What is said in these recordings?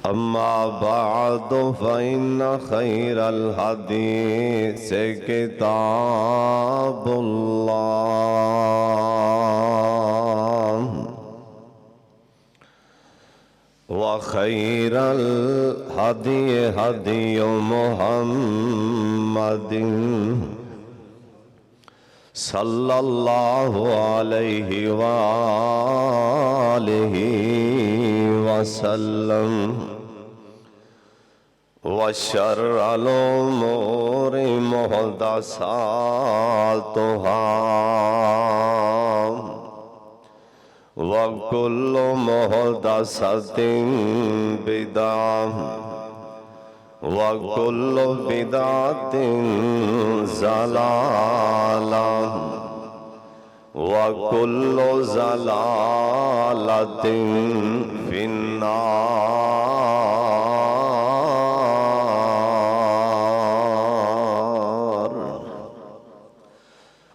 अम्मा बाद फ़इन्न खैरल हदीस किताबुल्लाह व खैरल हदी हदी मुहम्मदिन सल्लल्लाहु अलैहि वालिहि वसल्लम व शर्रल उमूरि मुहदसातुहा व कुल्लु मुहदसतिन बिदअह व कुल्लु बिदअतिन ज़लालह व कुल्लु ज़लालतिन फिन्नार।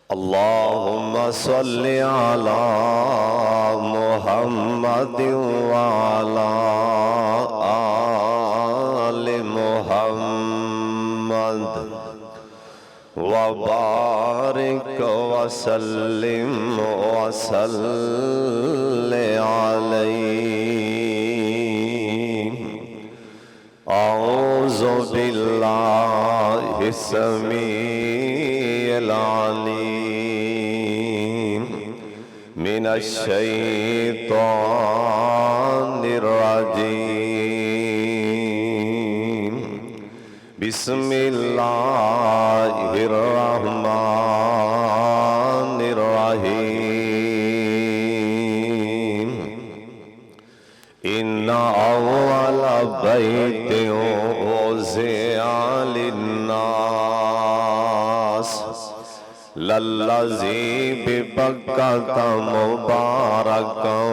अल्लाहुम्मा सल्लि अला मुहम्मद व अला आलि मुहम्मद व बारिक व सल्लिम व सल्लि अलैहि। औज़ु बिल्लाहि समीइल अलीम मिनश शैतानिर रजीम। बिस्मिल्लाहिर रहमानिर रहीम। इन्ना अव्वल बैतिन उज़िअ लिन्नास लल्लज़ी बिबक्कत मुबारकन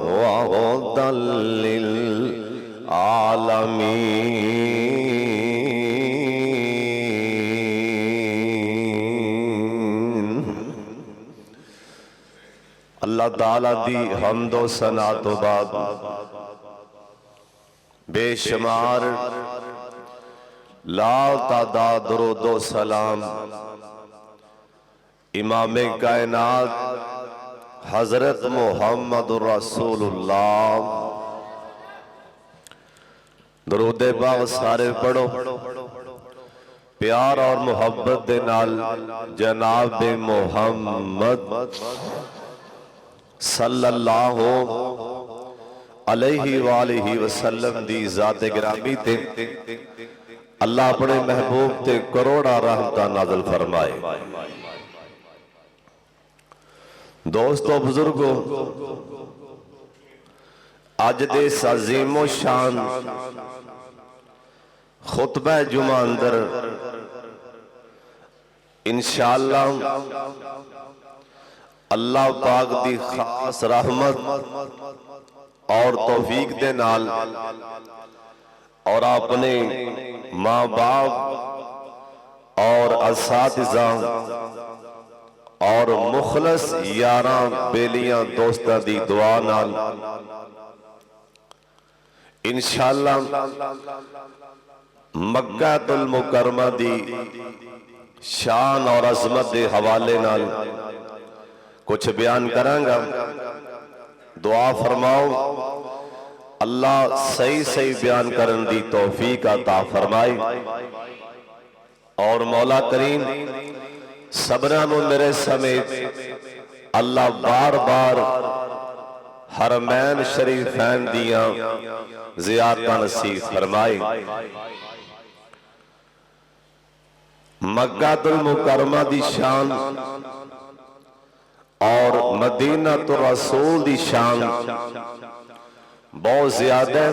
व हुदल लिल आलमीन। अल्लाह ताला दी हम्दो सना तो बाद बेशुमार ला तादाद दुरूदो सलाम इमाम कायनात हजरत मुहम्मदुर रसूलुल्लाह। दरूदे पाक सारे पढ़ो प्यार और मुहब्बत दे नाल जनाब मुहम्मद सल्लल्लाहु अलैहि वालिहि वसल्लम दी ज़ात गिरामी ते अल्लाह अपने महबूब ते करोड़ा रहमतां नाज़िल फरमाए। दोस्तों बुजुर्गो, अज दे अज़ीमो शान खुतबा जुमा अंदर इंशाअल्लाह अल्लाह पाक दी खास रहमत और तौफीक दे नाल और अपने माँ बाप और असातिज़ा और मुखलस यारां बेलियां दोस्तां दी दुआ नाल इंशाअल्लाह मक्कातुल मुकर्रमा दी शान और अजमत के हवाले नाल कुछ बयान करांगा। दुआ फरमाओ अल्लाह सही सही बयान करन दी तौफीक अता फरमाए और मौला करीम सबना नूं मेरे समेत अल्लाह बार बार हरमैन शरीफैन दियां ज़ियारतां नसीब फरमाए। मक्कातुल मुकर्रमा दी शान और मदीना तो रसूल दी शान बहुत ज्यादा है,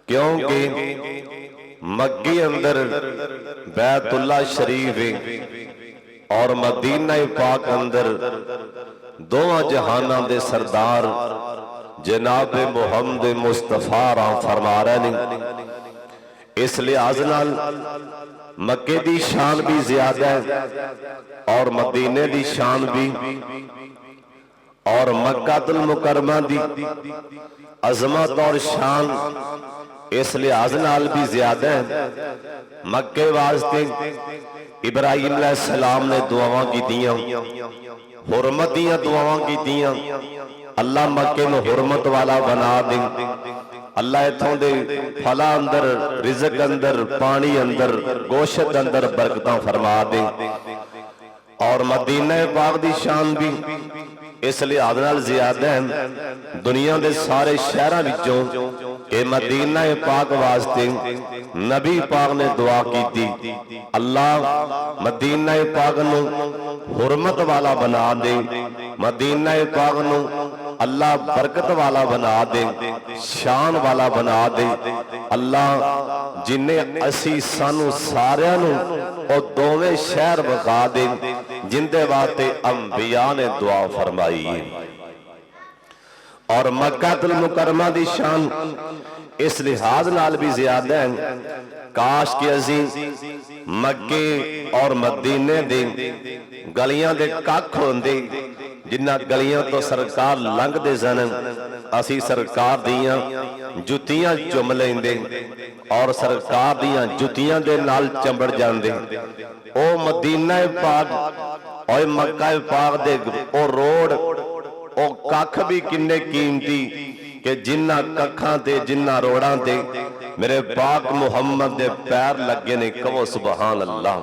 क्योंकि मक्की अंदर बैतुल्ला शरीफ है और मदीना पाक अंदर दोवां जहानां दे सरदार जनाब मुहम्मद मुस्तफा राम फरमा रहे हैं। इस लिहाज नाल मक्के दी शान भी ज्यादा है और मदीने दी शान भी और मक्कातुल मुकरमा दी अजमत और शान इस लिहाज नाल भी ज्यादा है। मक्के वास्ते इब्राहिम अलैहिस्सलाम ने दुआवां कीतियां, हुरमत दियां दुआवां कीतियां। अल्लाह मक्के नूं हुरमत वाला बना दे। अल्लाह इत्थों दे फलां अंदर, रिज़क अंदर, पानी अंदर, गोशत अंदर बरकतां फरमा दे। और मदीना पाक दी शान भी इस लिहाज नाल ज्यादा है। दुनिया के सारे शहरों विचों ये मदीना पाक वास्ते नबी पाक ने दुआ की थी, अल्लाह मदीना पाक नूं हुरमत वाला बना दे, मदीना पाक नूं अल्लाह बरकत वाला बना दे, शान वाला बना दे। अल्लाह जिन्हें असी सानू सारियां नूं ओ दोवें शहर विखा दे जिंदे वास्ते अंबिया ने दुआ फरमाई है। और मक्कातुल मुकरमा दी शान इस लिहाज नाल भी ज्यादा है। काश के असी मक्के और मदीने दे गलियां दे कख होंदे, जिन्ना गलियां तो सरकार लंघदे सन, असी सरकार दियां जुतियां चुम लेंदे और सरकार दियां जुतियां दे नाल चंबड़ जांदे। ओ मदीना पाक और मक्का पाक दे ओ रोड ओ कख भी किन्ने कीमती कि जिन्ना कखां ते जिन्ना रोडां ते मेरे पाक मुहम्मद दे पैर लगे ने, कहो सुभान अल्लाह।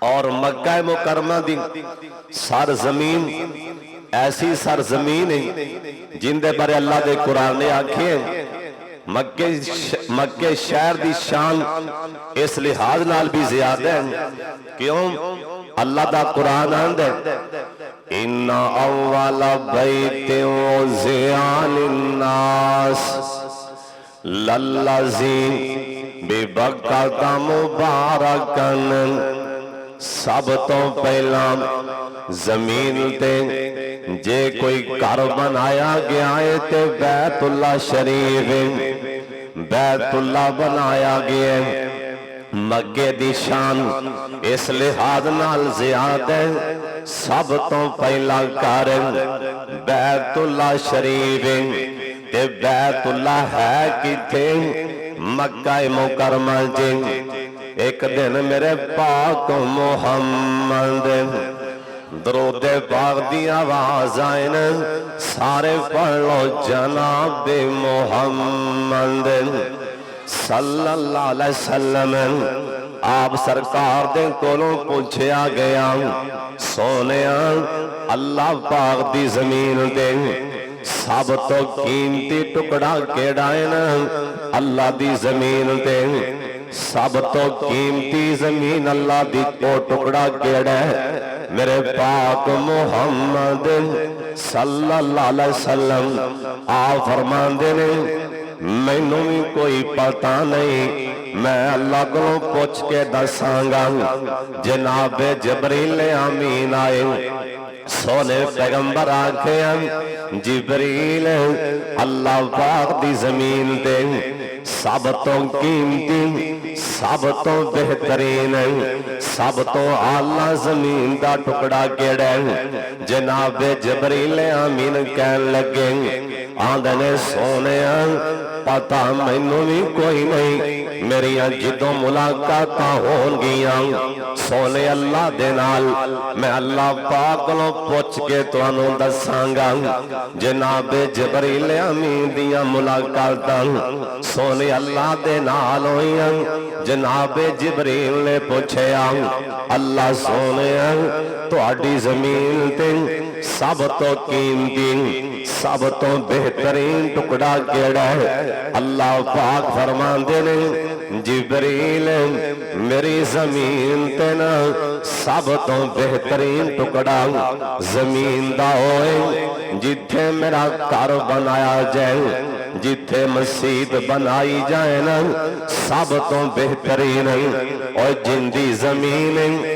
और मक्का मुकरमा दी सर जमीन ऐसी सर जमीन है जिंदे बारे अल्लाह दे कुरान ने आखे मक्के शहर दी शान इस लिहाज नाल भी ज्यादा है। क्यों? अल्लाह दा कुरान आंदा इन्ना अव्वला बैतिन उज़िया लिन्नास लल्लज़ी बिबक्कता मुबारकन। सब तो पहला जमीन ते जे कोई घर बनाया गया है ते बैतुल्ला शरीफ, बैतुल्ला बनाया गया है। मक्के दी शान इस लिहाज नाल ज्यादा है। सब तो पहला घर बैतुल्ला शरीफ ते बैतुल्ला है किथे? मक्का मुकरमा च। एक दिन मेरे पाक मुहम्मद दरूदे पाक दी आवाज आए न, सारे पढ़ लो जनाब मुहम्मद सल्लल्लाहु अलैहि वसल्लम। आप सरकार दे कोलों पूछया गया, सोनिया अल्लाह पाक दी जमीन दे सब तो कीमती टुकड़ा केड़ा है ना? अल्लाह दी जमीन दे सब तो कीमती जमीन अल्लाह दी को टुकड़ा केड़ा है? मेरे पाक मुहम्मद सल्लल्लाहु अलैहि वसल्लम आप फरमांदे ने मैनू भी कोई पता नहीं, मैं अल्लाह को पूछ के दसांगा। जनाब जबरील अमीन आए, सोने पैगंबर आखे जिबरील अल्लाह पाक दी जमीन ते सब तो कीमती, सब तो बेहतरीन, सब तो आला जमीन का टुकड़ा केड़ा है? जनाब जबरील अमीन कहन लगे, आंदे ने सोने पता मैनू भी कोई नहीं, मेरिया जिदों मुलाकात होणगियां सोने अल्लाह दे नाल, मैं अल्लाह पाक को पुछ के तुहानू दसांगा। जनाब जबरील अमीन दियां मुलाकातां सोने अल्लाह दे नाल होईयां। जनाब जिबरील ने पूछया, अल्लाह सोने तुहाडी जमीन ते सब तो कीमती, सब तो बेहतरीन टुकड़ा केड़ा है? अल्लाह पाक फरमांदे ने जिबरील मेरी जमीन ते ना सब तो बेहतरीन टुकड़ा जमीन दा होए जिथे मेरा घर बनाया जाए, जिथे मस्जिद बनाई जाए ना, सब तो बेहतरीन और जिंदी जमीन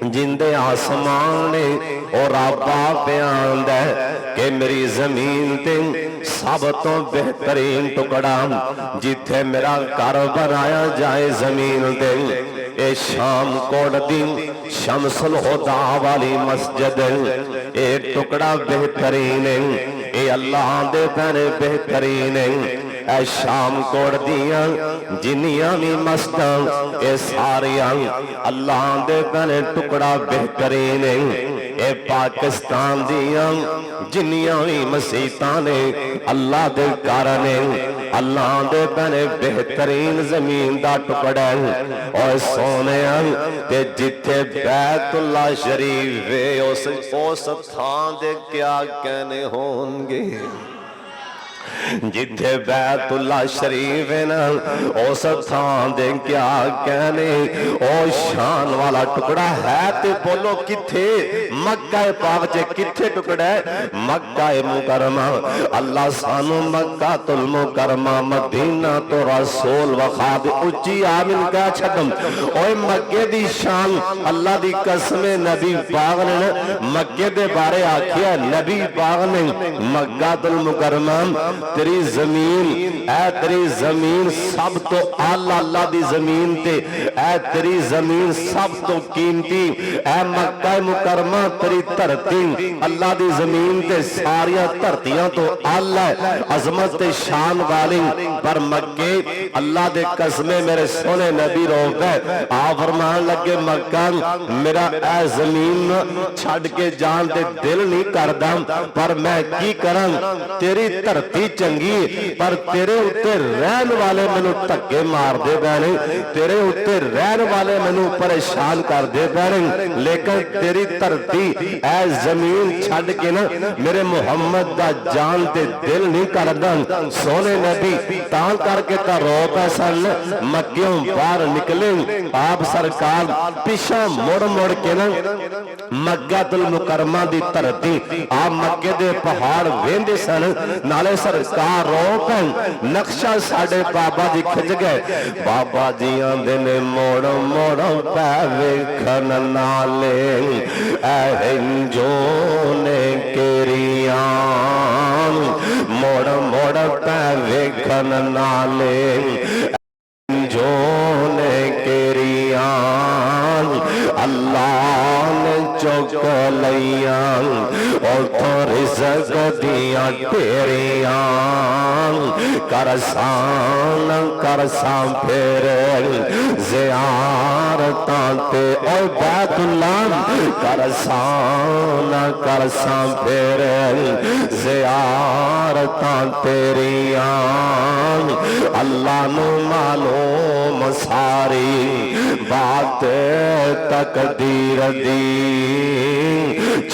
जिंदे आसमान ने और रब्बा बयान दे कि मेरी जमीन ते सब तो बेहतरीन टुकड़ा जिथे मेरा घर बनाया जाए जमीन ते। ए शाम कोट दी शमसुल हुदा वाली मस्जिद ए टुकड़ा बेहतरीन ए अल्लाह दे पैने बेहतरीन ए शाम कोट दियां जिन्नियां भी मस्जिदां ए सारियां अल्लाह दे पैने टुकड़ा बेहतरीन ए पाकिस्तान दियां जिन्नियां भी मसीतां ने अल्लाह दे घर ने अल्लाह दे पैने बेहतरीन जमीन दा टुकड़ा और सोने ते जिथे बैतुल्ला शरीफ है उस थान दे क्या कहने होंगे जिथे बैतुल्ला शरीफ है ना उस थान दे क्या कहने ओ शान वाला टुकड़ा है ते बोलो किथे मक्का पाक च किथे टुकड़ा है मक्का मुकरमा अल्लाह सानू मक्का तुल मुकरमा मदीना तो रसूल वखा दे उच्ची आमीन कह छडम ओए मक्के दी शान अल्लाह दी कसम नबी पाक ने मक्के दे बारे आखिया नबी पाक ने मक्का तुल मुकरमा तेरी जमीन ऐ तेरी जमीन सब तो आला अल्लाह दी जमीन ते ऐ तेरी जमीन सब तो कीमती ऐ मक्का मुकरमा तेरी धरती अल्लाह दी जमीन ते सारियां धरतियां तो आला है अजमत ते शान वाली पर मक्के अल्लाह दे कसमे मेरे सोने नबी रोक है आ फरमान लगे मक्का मेरा ऐ जमीन छड़ के जान ते दिल नहीं करदा पर मैं की करां तेरी धरती चंगी पर तेरे उत्ते रहन वाले मैनू धक्के मारदे पैने तेरे उत्ते रहन वाले मैनू परेशान करदे पैने लेकिन तेरी धरती ऐ जमीन छड़ के ना मेरे मुहम्मद दा जान ते दिल नहीं करदा सोने नबी तां करके ता रो पै सन मक्कियों बाहर निकले आप सरकार पिछा मुड़ मुड़ के ना मक्कातुल मुकरमा दी धरती आ मक्के दे पहाड़ वेंदे सन नाले सरकार रोक नक्शा साडे बाबा जी खिंच गए बाबा जी आंदे ने मोड़ मोड़ पै वेखन नाले जो ने केरिया मोड़ मोड़ पै वेखन नाले जो ने केरिया अल्लाह ने चुक लिया उथों रिज़्क़ दियां ढेरियां करसां फिर ज़ियारतां ते ओ बैतुल्ला करसां फिर ज़ियारतां तेरियां अल्लाह नू मालूम सारी बात तकदीर दी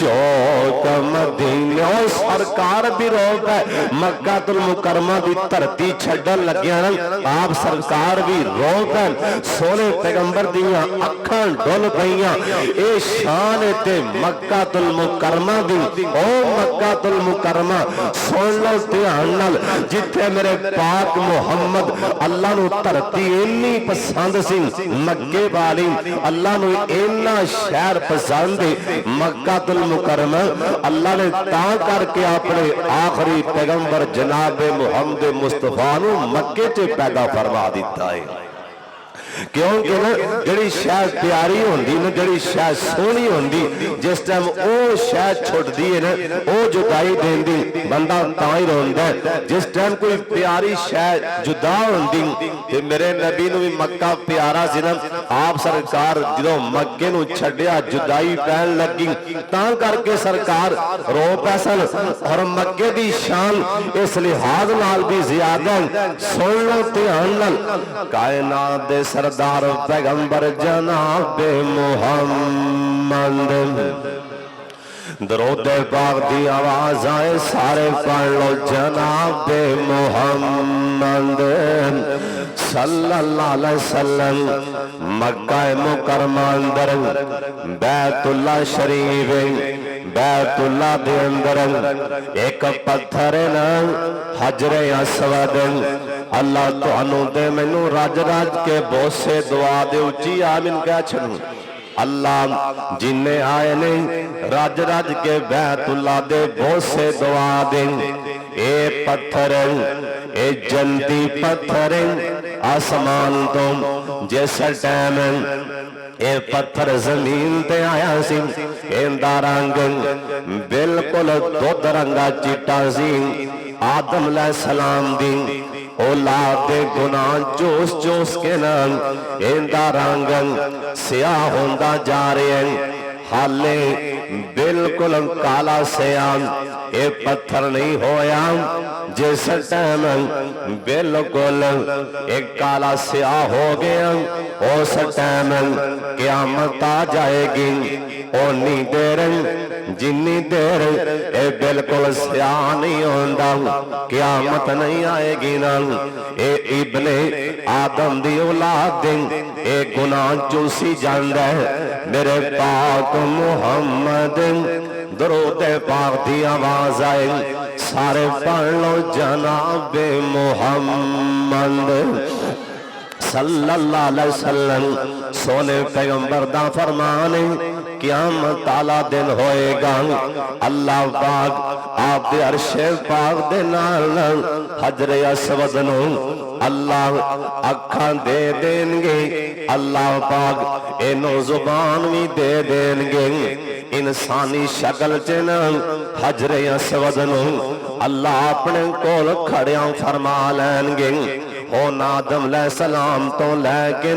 चौक मदीने सरकार भी रोक है मक्कातुल मुकरमा दी धरती छड्डन लग्या आप सरकार भी रोक है सोने पैगंबर दियां अखां डुल पईयां ए शान ते मक्कातुल मुकरमा दी ओ मक्कातुल मुकरमा सुन लो ध्यान नाल जिथे मेरे पाक मुहम्मद अल्लाह नू धरती इन्नी पसंद सी मक्के वाली अल्लाह नू इन्ना शहर पसंद मक्कातुल मुकरमा अल्लाह ने तां करके अपने आखिरी पैगंबर जनाब मुहम्मद मुस्तफा नू मक्के च पैदा फरमा दिता है क्योंकि ना जिहड़ी शह प्यारी होंदी ना जिहड़ी शह सोहनी होंदी जिस टाइम ओ शह छुटदी है ना ओ जुदाई देंदी बंदा तां ही रोंदा है जिस टाइम कोई प्यारी शह जुदा होंदी ते मेरे नबी नू भी मक्का प्यारा सी ना आप सरकार जदों मक्के नू छड्डिया जुदाई पैण लगी तां करके सरकार रो पै सन और मक्के दी शान इस लिहाज नाल भी ज्यादा सुन लो ध्यान नाल कायनात दे सरदार पैगंबर जनाब मुहम्मद दरूद पाक दी आवाज आए सारे पढ़ लो जनाब मुहम्मद सल्लल्लाहु अलैहि वसल्लम मक्का मुकरमा अंदर बैतुल्ला शरीफ बैतुल्ला दे अंदर एक पत्थर ना हजरे अस्वद अल्लाह तुहानू दे मैनू रज रज के बोसे दुआ दे उच्ची आमीन कह छड़ू अल्लाह जिन्ने आए ने रज रज के बैतुल्ला दे बोसे दुआ दे ए पत्थर ए जंती पत्थर आसमान तो जिस टाइम ये पत्थर जमीन ते आया सी, इंदा रंग बिल्कुल दुध रंगा चिट्टा सी। आदम अलैहिस्सलाम दी औलाद दे गुनाह जोश जोश के नाल इंदा रंग स्याह होंदा जा रहा है। हाले बिल्कुल काला स्याह ये पत्थर नहीं होया, जिस टाइम बिल्कुल एक काला स्याह हो गया उस टाइम क़यामत आ जाएगी। ओनी देर जिन्नी देर ये बिल्कुल स्याह नहीं होंदा क़यामत नहीं आएगी ना। ये इब्ने आदम दी औलाद दे ये गुनाह चूसी जांदा है। मेरे पाक मुहम्मद दरूद पाक दी आवाज आए, सारे पढ़ लो जनाबे मुहम्मद सल्लल्लाहु अलैहि वसल्लम। सोने पैगंबर दा फरमान है, क़यामत वाला दिन होएगा, अल्लाह पाक आप दे अर्शे पाक दे नाल हजरे अस्वद नूं अल्लाह अखां दे देंगे, अल्लाह पाक इनू जुबान भी दे देंगे। इंसानी शक्ल च न हजरे अस्वद नूं अल्लाह अपने कोल खड़िया फरमा लैनगे। होना आदम अलैहिस्सलाम तो लैके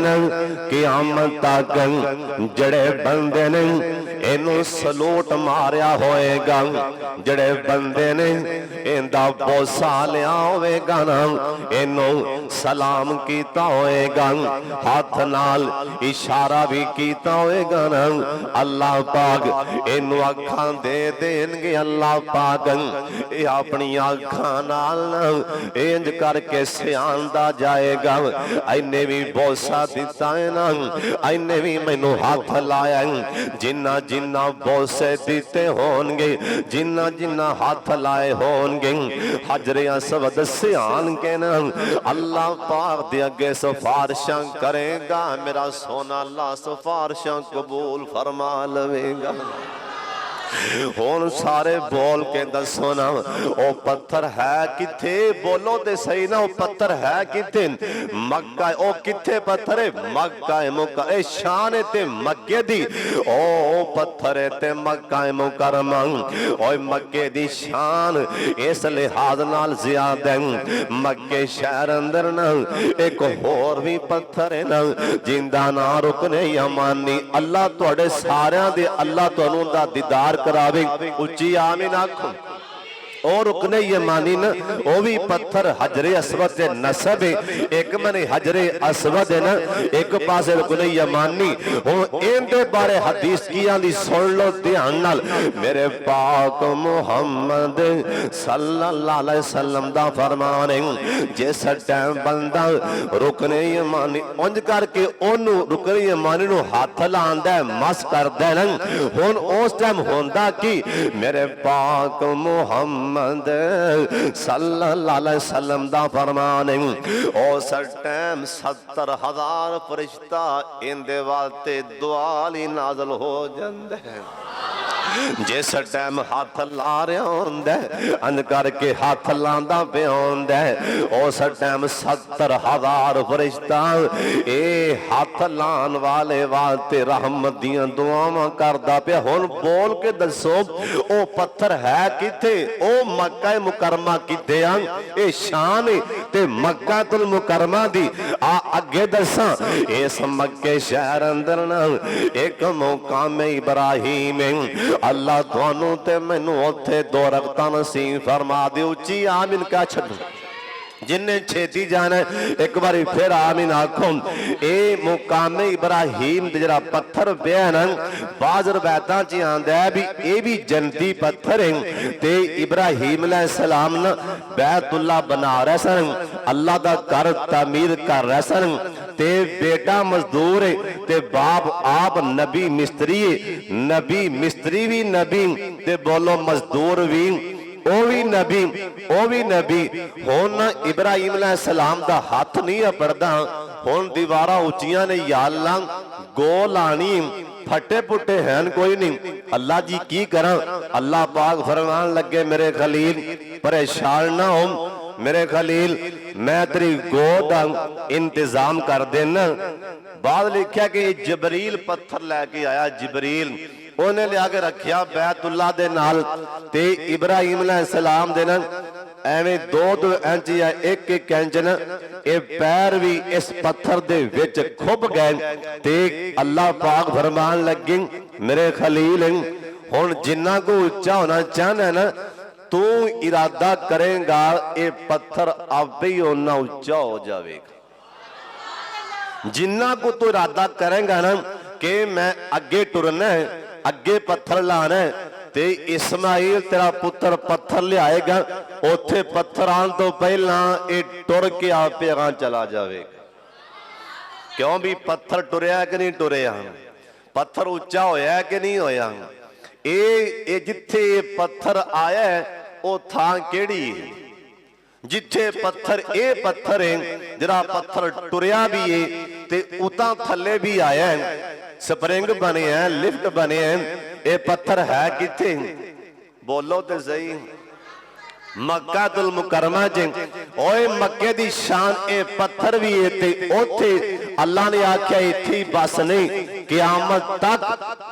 क़यामत तक जड़े बंदे ने इनू सलूट मारिया होएगा, जड़े बंदे ने इंदा बोसा लिया होएगा ना इनू सलाम कीता होएगा, हाथ नाल इशारा भी कीता होएगा ना। अल्लाह पाक इनू अखां दे देंगे। अल्लाह पाक ये अपनी अखां नाल इंज करके सियांदा जाएगा, इन्हें भी बोसा दिता है ना, इन्हें भी मैनू हाथ लाया। जिन्ना जिन्ना बोसे दिते होंगे, जिन्ना जिन्ना हाथ लाए होंगे, हजरे अस्वद सियान के ना अल्लाह पाक दे अगे सिफारिशां करेगा। मेरा सोना अल्लाह सिफारिशां कबूल फरमा लवेगा। हुण सारे बोल के दसो ना, ओ पत्थर है किथे? बोलो ते सही ना, ओ पत्थर है किथे? मक्का। ओ किथे पत्थर है? मक्का है मुका। ए शान है ते मक्के दी, ओ पत्थर है ते मक्का है मुकरमा। ओए मक्के दी शान इस लिहाज नाल ज्यादा है, मक्के शहर अंदर ना एक होर भी पत्थर है ना जिंदा ना रुकने यमानी। अल्लाह तुहाडे सारियां दे अल्लाह तुहानू दा दीदार करावे। उच्ची आमीन आखो। और रुकने यमानी न वो भी पत्थर हजरे अस्वद से नसब है। एक मने हजरे अस्वद है ना, एक पासे रुकने यमानी। हुण इनदे बारे हदीस की आंदी सुन लो ध्यान नाल। मेरे पाक मुहम्मद सल्लल्लाहु अलैहि वसल्लम दा फरमान है, जिस टाइम बंदा रुकने यमानी उंज करके ओनू रुकने यमानी नू हाथ लांदा है, मस करदा है ना, हुण उस टाइम होंदा कि मेरे पाक मुहम्मद सल्लल्लाहु अलैहि वसल्लम दा फरमान है, उस टाइम 70,000 फरिश्ता इंदे वास्ते दुआ लई नाज़िल हो जांदा है। जिस टाइम हाथ ला रहा होंदा अंज करके हाथ लांदा पिया होंदा उस टाइम 70,000 फरिश्ता ए हाथ लान वाले वास्ते रहमत दियां दुआवां करदा पिया। हुण बोल के दसो ओ पत्थर है किथे? ओ मक्का मुकरमा किथे आ? ए शान ते मक्कातुल मुकरमा दी आ अगे दसा। इस मक्के शहर अंदर ना एक मुकाम इब्राहिम अल्लाह तुहानू ते मैनू उत्थे 2 रकअतां नसीब फरमा दे। उच्ची आमीन का छड्डो। जिन्ने छेती जाना एक बार फिर आमीन आखो। ए मुकामे इब्राहिम जरा पत्थर पिया ना, बाज़ रवायतां च आंदा है भी ये भी जन्नती पत्थर है। ते इब्राहिम अलैहिस्सलाम ना बैतुल्लाह बना रहे सन, अल्लाह दा घर तामीर कर रहे सन। ते बेटा मजदूर है ते बाप आप नबी मिस्त्री है। नबी मिस्त्री भी नबी ते बोलो मजदूर भी ओ भी नबी, ओ भी नबी। हुण इब्राहिम अलैहिस्सलाम दा हाथ नहीं अपड़दा, हुण दीवारां उच्चियां ने, या अल्लाह गोल आनी फटे पुटे हैं कोई नहीं। अल्लाह जी की करा? अल्लाह पाक फरमान लगे मेरे खलील परेशान ना हो, मेरे खलील मैं तेरी गोद इंतजाम कर देना। बाद लिखा कि जबरील पत्थर लैके आया, जबरील उन्हें लिया के रखिया बैतुल्ला दे नाल ते इब्राहिम अलैहिस्सलाम दे नाल एवें 2-2 इंच या 1-1 इंच न ये पैर भी इस पत्थर दे विच खुब गए ते अल्लाह पाक फरमान लगे मेरे खलील हुण जिन्ना को उच्चा होना चाहना ना तू इरादा करेगा ये पत्थर आपे ही उन्ना उच्चा हो जाएगा। जिन्ना को तू इरादा करेगा ना कि मैं अगे टुरना है, अगे पत्थर लाना है ते इस्माइल तेरा पुत्र पत्थर लियाएगा, उथे पत्थर आने तो पहला ये टुर के आपे अगां चला जाएगा। क्यों भी पत्थर टुरया कि नहीं टुरया, पत्थर उच्चा होया कि नहीं होया। ये जिथे पत्थर आया वो थां केड़ी है, जिथे पत्थर ये पत्थर है जरा पत्थर टुरया भी है ते उतां थले भी आया है, स्प्रिंग बने हैं, लिफ्ट बने हैं। ये पत्थर है किथे बोलो तो सही, मक्कातुल मुकरमा च। ओए मक्के दी शान ए पत्थर भी है ते ओथे अल्लाह ने आख्या इत्थे बस नहीं, क़यामत तक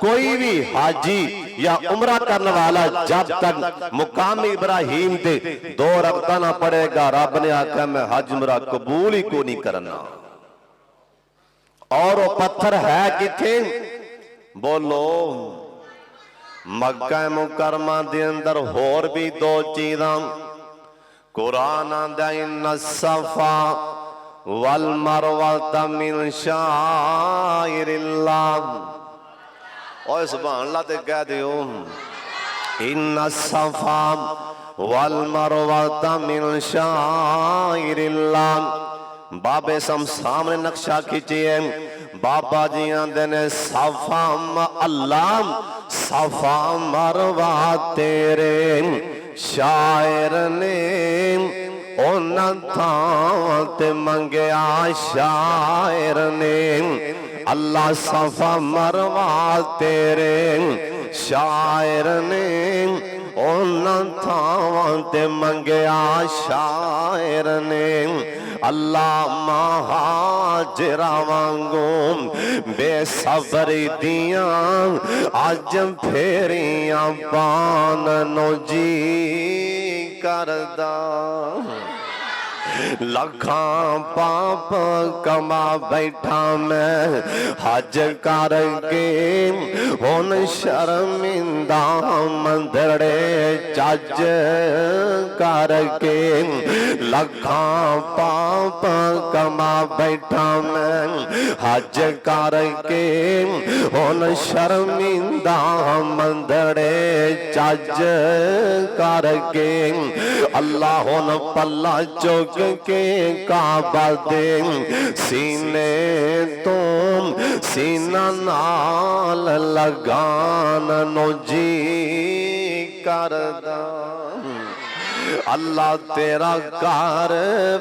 कोई भी हाजी या उमरा करने वाला जब तक मुकाम इब्राहिम दे 2 रकअत ना पड़ेगा, रब ने आख्या मैं हज उमरा कबूल ही को नहीं करना। और वो पत्थर है किथे बोलो, मक्का मुकरमा दे अंदर होर भी 2 चीज़ां कुरान आंदा इन्ना सफा वल मरवा मिन शाइरिल्लाह। ओए सुभान अल्लाह ते कह दियो इन्ना सफा वल मरवा मिन शाइरिल्लाह। बाबे सम सामने नक्शा खींचे बाबा जी आंदे ने सफा अल्लाह सफा मरवा तेरे शायर ने उन्हां थां ते मंगया शायर ने। अल्लाह सफा मरवा तेरे शायर ने उन्हां थां ते मंगया शायर ने। अल्लाह महाजरा वांगू बेसबरी दिया अज फेरियां पान नो जी करदा। लखां पाप कमा बैठा मैं हज करके हुन शर्मिंदा मंदड़े चज करके। लखां पाप कमा बैठा मैं हज करके हुन शर्मिंदा मंदड़े चज करके। अल्लाह हुन पल्ला चुक के काबा दे सीने तो सीना नाल लगान नो जी करदा। अल्लाह तेरा घर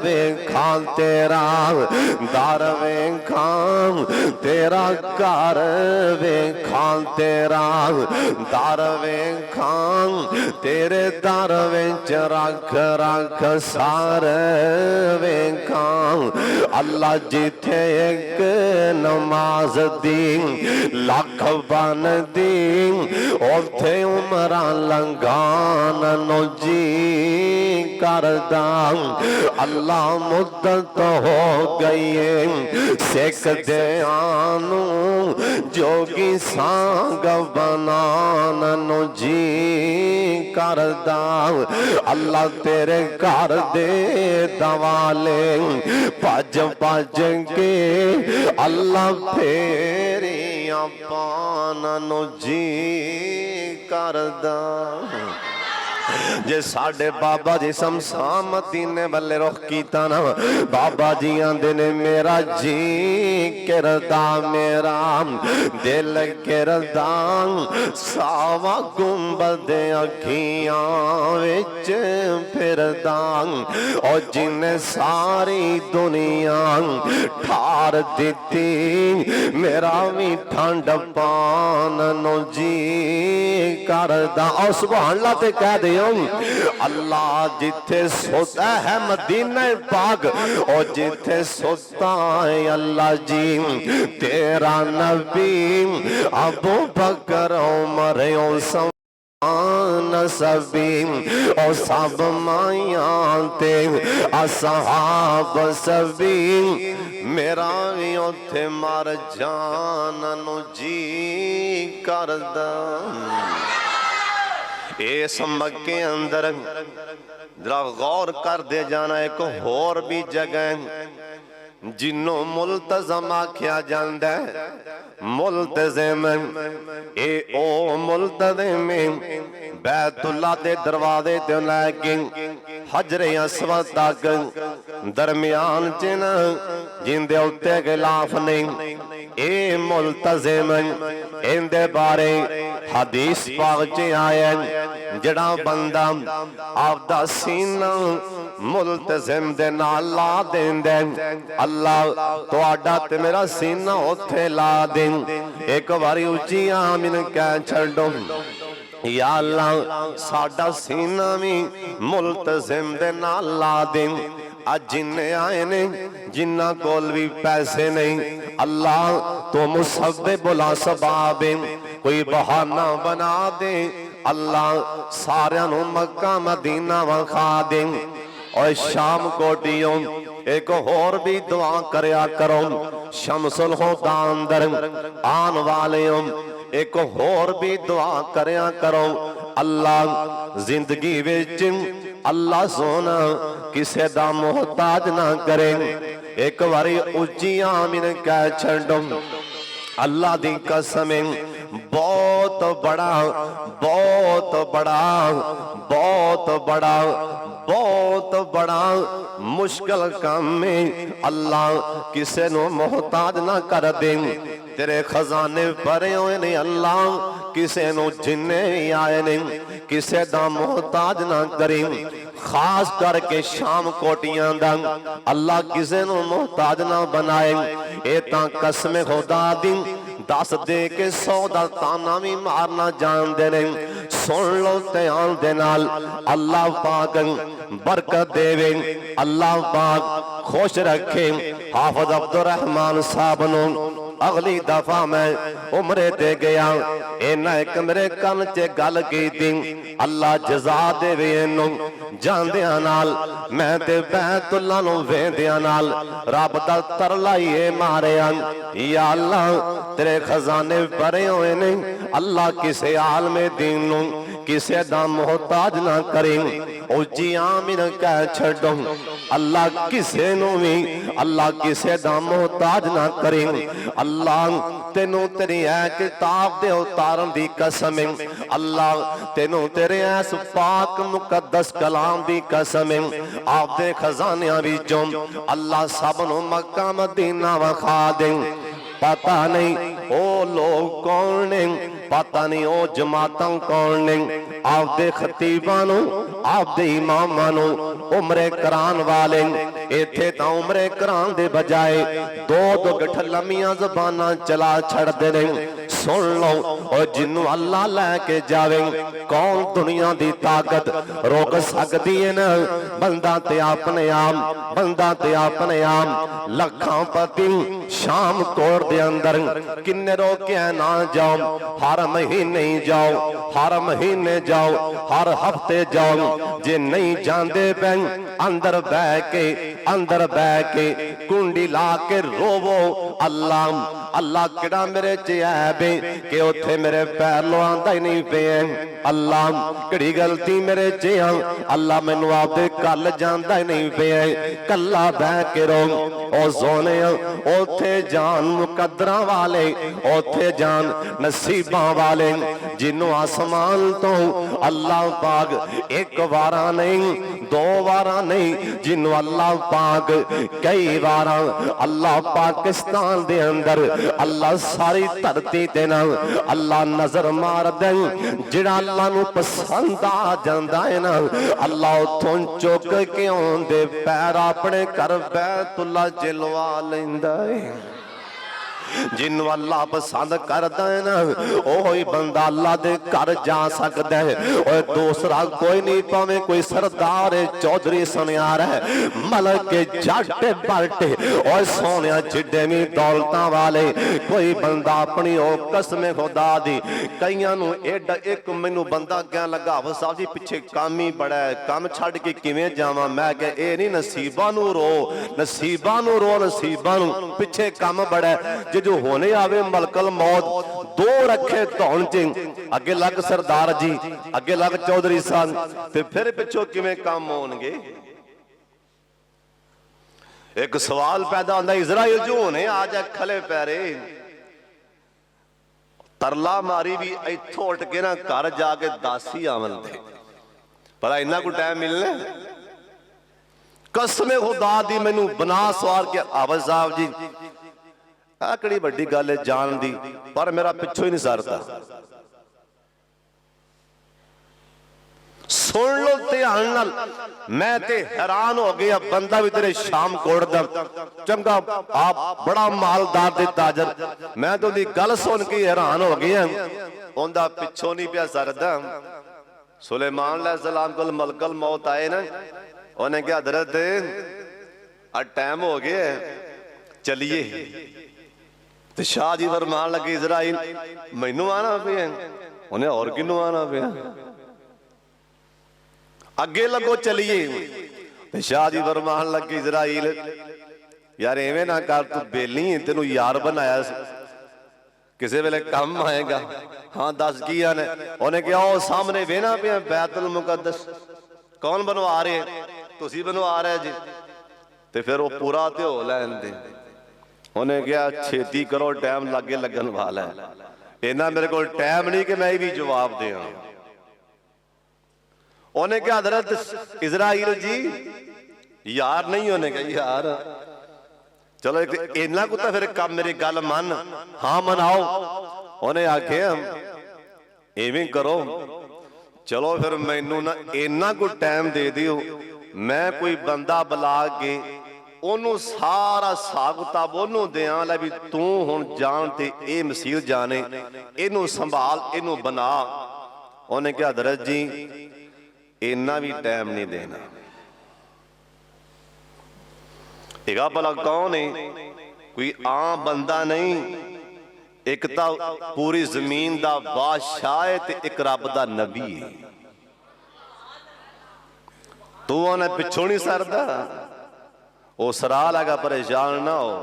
वेखा तेरा दर वेखा, तेरा घर वेखा तेरा दर वेखा। तेरे दर विच रख रख सार वेखा। अल्लाह जिथे एक नमाज दी लख बन दी उथे उमरा लंघान नो जी करदा। अल्लाह मुद्दत हो गई है सिख दयानू जोगी सांग बनान नो जी करदा। अल्लाह तेरे घर दे दवाले भज भज के अल्लाह फेरियां पान नो जी करदा। जे साडे बाबा जी शमशान मदीने वाले रुख कीता ना बाबा जी आंदे ने मेरा जी करदा मेरा दिल करदा सावा गुंबद अखियां विच फिरदा। और जिन्ने सारी दुनिया ठार दिती मेरा भी ठंड पान नो जी करदा। और सुभान अल्लाह ते कह दियो अल्लाह जिथे सोता है मदीना पाक और जिथे सोता है अल्लाह जी तेरा नबी अबू बकर उमर नसबी और सब माया ते असहाब सभी मेरा भी उथे मर जान नु जी करदा। इस मक्के अंदर जरा गौर कर दे जाना एक होर भी जगह जिन्हों मुल्तज़म आख्या जांदा है। मुल्तज़म ए ओ मुल्तज़म बैतुल्ला दे दरवाजे ते लैके हजरे अस्वद तक दरमियान च न जिंदे उत्ते गिलाफ नहीं। ए मुल्तज़म इंदे बारे हदीस पाक च आया जड़ा बंदा आपदा सीना मुल्तज़म दे नाल ला देंदा अल्लाह तुहाडा ते मेरा सीना उत्थे ला दे। एक बारी उच्ची आमीन कह छड्डो या अल्लाह साडा सीना भी मुल्तज़म दे नाल ला दे। अज जिन्ने आए ने जिन्ना कोल भी पैसे नहीं अल्लाह तो मुसब्बिबुल असबाब कोई बहाना बना दे अल्लाह सारियां नूं मक्का मदीना वखा दे। और शाम कोटियों एक होर भी दुआ करया करो शमसुल हुदा अंदर आन वालेयों एक होर भी दुआ करया करो अल्लाह जिंदगी विच अल्लाह सोना किसे दा मोहताज ना करे। एक बारी उच्ची आमीन कह छड्डो अल्लाह दी कसम बहुत बड़ा बहुत बड़ा बहुत बड़ा बहुत बड़ा मुश्किल काम में अल्लाह किसे नो मोहताज ना कर दे। तेरे खजाने भरे हुए ने अल्लाह किसे नो जिन्ने आए ने किसे दा मोहताज ना करें। खास करके शाम कोटियां दा अल्लाह किसे नो मोहताज ना बनाए। ए तां कसम खुदा दी दस दे के 100 दा ताना भी मारना जानते ने। सुन लो ध्यान दे नाल अल्लाह पाक बरकत देवे अल्लाह पाक खुश रखे। हाफिज अब्दुल रहमान साहब नो अगली दफा मैं उमरे ते गया इन्हें एक मेरे कन च गल की अल्लाह जजा देवे इनू जांदियां नाल मैं ते बैतुल्ला नू वेंदियां नाल रब दा तरला ही मारिया या अल्लाह तेरे खजाने भरे हुए ने अल्लाह किसे आलमे दीन नू किसे दा मोहताज ना करें। उच्ची आमीन कह छड्डो अल्लाह किसे नू भी अल्लाह किसे दा मोहताज ना करें। अल्लाह तेनू तेरी है किताब दे उतारन दी कसम अल्लाह तेनू तेरे ऐस पाक मुकद्दस कलाम दी कसम आप दे खजानियां विचों अल्लाह सब नू मक्का मदीना वखा दे। पता नहीं ओ लोग कौन ने पता नहीं ओ जमातां कौन ने आपदे खतीबां नू आपदे इमामां नू उमरे करान वाले इत्थे तां उमरे करान दे बजाए दो दो गठलमियां ज़बानां चला छड़दे ने। सुन लो और जिन्नू अल्लाह लैके जावे कौन दुनिया दी ताकत रोक सकदी है ना। बंदा ते अपने आप बंदा ते अपने आप लखां पति शाम कोट दे अंदर किन्ने रोके ना जाओ हर महीने जाओ हर महीने जाओ हर हफ्ते जाओ जे नहीं जाते पे अंदर बह के कुंडी ला के रोवो अल्लाह अल्लाह किड़ा मेरे च ऐब कि उथे मेरे पैर लुआंदा ही नहीं पे अल्लाह किड़ी गलती मेरे च अल्लाह मैनू आपदे कल जांदा ही नहीं पे कला बह के रो ओ सोने उथे जान मुकद्दरां वाले उथे जान नसीबां वाले जिन्हों आसमान तो अल्लाह पाक एक बारा नहीं दो बारा नहीं जिन्हों अल्लाह पाक कई बारा अल्लाह पाकिस्तान दे अंदर अल्लाह सारी धरती ते ना अल्लाह नजर मार दे जिहड़ा अल्लाह नू पसंद आ जांदा है ना अल्लाह उथों चुक के आउंदे पैर अपने घर बैतुल्ला च लवा लैंदा है। जिन्नू अल्लाह पसंद करदा है ना ओही बंदा अल्लाह दे घर जा सकदा है। और दूसरा कोई नहीं, भावें कोई सरदार है, चौधरी सुनियार है, मलक के जट बल्टे और सोने जिड्डे भी दौलतां वाले कोई बंदा अपनी कसम खुदा दी कईयां नू एडा एक मैनू बंदा क्या लगा साहब जी पिछे काम ही बड़ा है, काम छड़ के किवें जावां। मैं कहा ए नहीं, नसीबां नू रो, नसीबां नू रो, नसीबां नू पिछे काम बड़ा है। जे जो होने आवे मलकल मौत दो रखे धौन च, अगे लग सरदार जी, अगे लग चौधरी सन, ते फिर पिछों किवें काम होणगे। एक सवाल पैदा होता, इजराइल जो होने आ जाए खले पैरे, तरला मारी भी इथों उठ के ना घर जाके दासी आवन थे, पर इन्ना को टाइम मिलना। कसम खुदा दी मैनू बना सवार के आवाज साहब जी आ किहड़ी वड्डी गल है जान दी, पर मेरा पिछों ही नहीं सरदा। सुन लो ध्यान नाल, मैं ते हैरान हो गया। बंदा भी तेरे शाम कोट दा चंगा, आप बड़ा मालदार ते ताजर, मैं तो दी गल सुन के हैरान हो गया। उनदा पिछों नहीं पिया सरदा। सुलेमान अलैहिस्सलाम कोल मलकल मौत आए ना, उन्हें क्या हजरत आ टाइम हो गया चलिए। तो शाह जी फरमान लगे इजराइल मैनू आना पिया, उन्हें और किनू आना पिया, अगे लगो चलिए। तो शाह जी फरमान लगे इजराइल यार एवें ना कर, तू बेली तेनू यार बनाया, किसी वेले काम आएगा। हाँ दस की ने, उन्हें कहा ओ सामने वेना पिया बैतुल मुकद्दस, कौन बनवा रहे, तुसी बनवा रहे जी। तो फिर वो पूरा तो हो लैन दे। उन्हें कहा छेती करो टाइम लागे लगन वाला है, इन्ना मेरे को टाइम नहीं कि मैं भी जवाब दे। उन्हें कहा हजरत इजराइल जी यार नहीं, उन्हें कहा यार चलो इन्ना को तो फिर कम मेरी गल मन, हाँ मनाओ। उन्हें आखे इवें करो, चलो फिर मैनू ना इन्ना को टाइम दे दियो, मैं कोई बंदा बुला के ओनू सारा हिसाब किताब ओनू दियां, लै भी तू हुण जान ते ए मसीह जाने, इनू संभाल, इनू बना। उन्हें कहा हजरत जी इन्ना भी टाइम नहीं देना। एगा भला कौन है, कोई आम बंदा नहीं, एक तो पूरी जमीन दा बादशाह है ते एक रब दा नबी है। तू उन्हें पिछों नहीं सरदा, वो सराह लगा परेशान ना हो,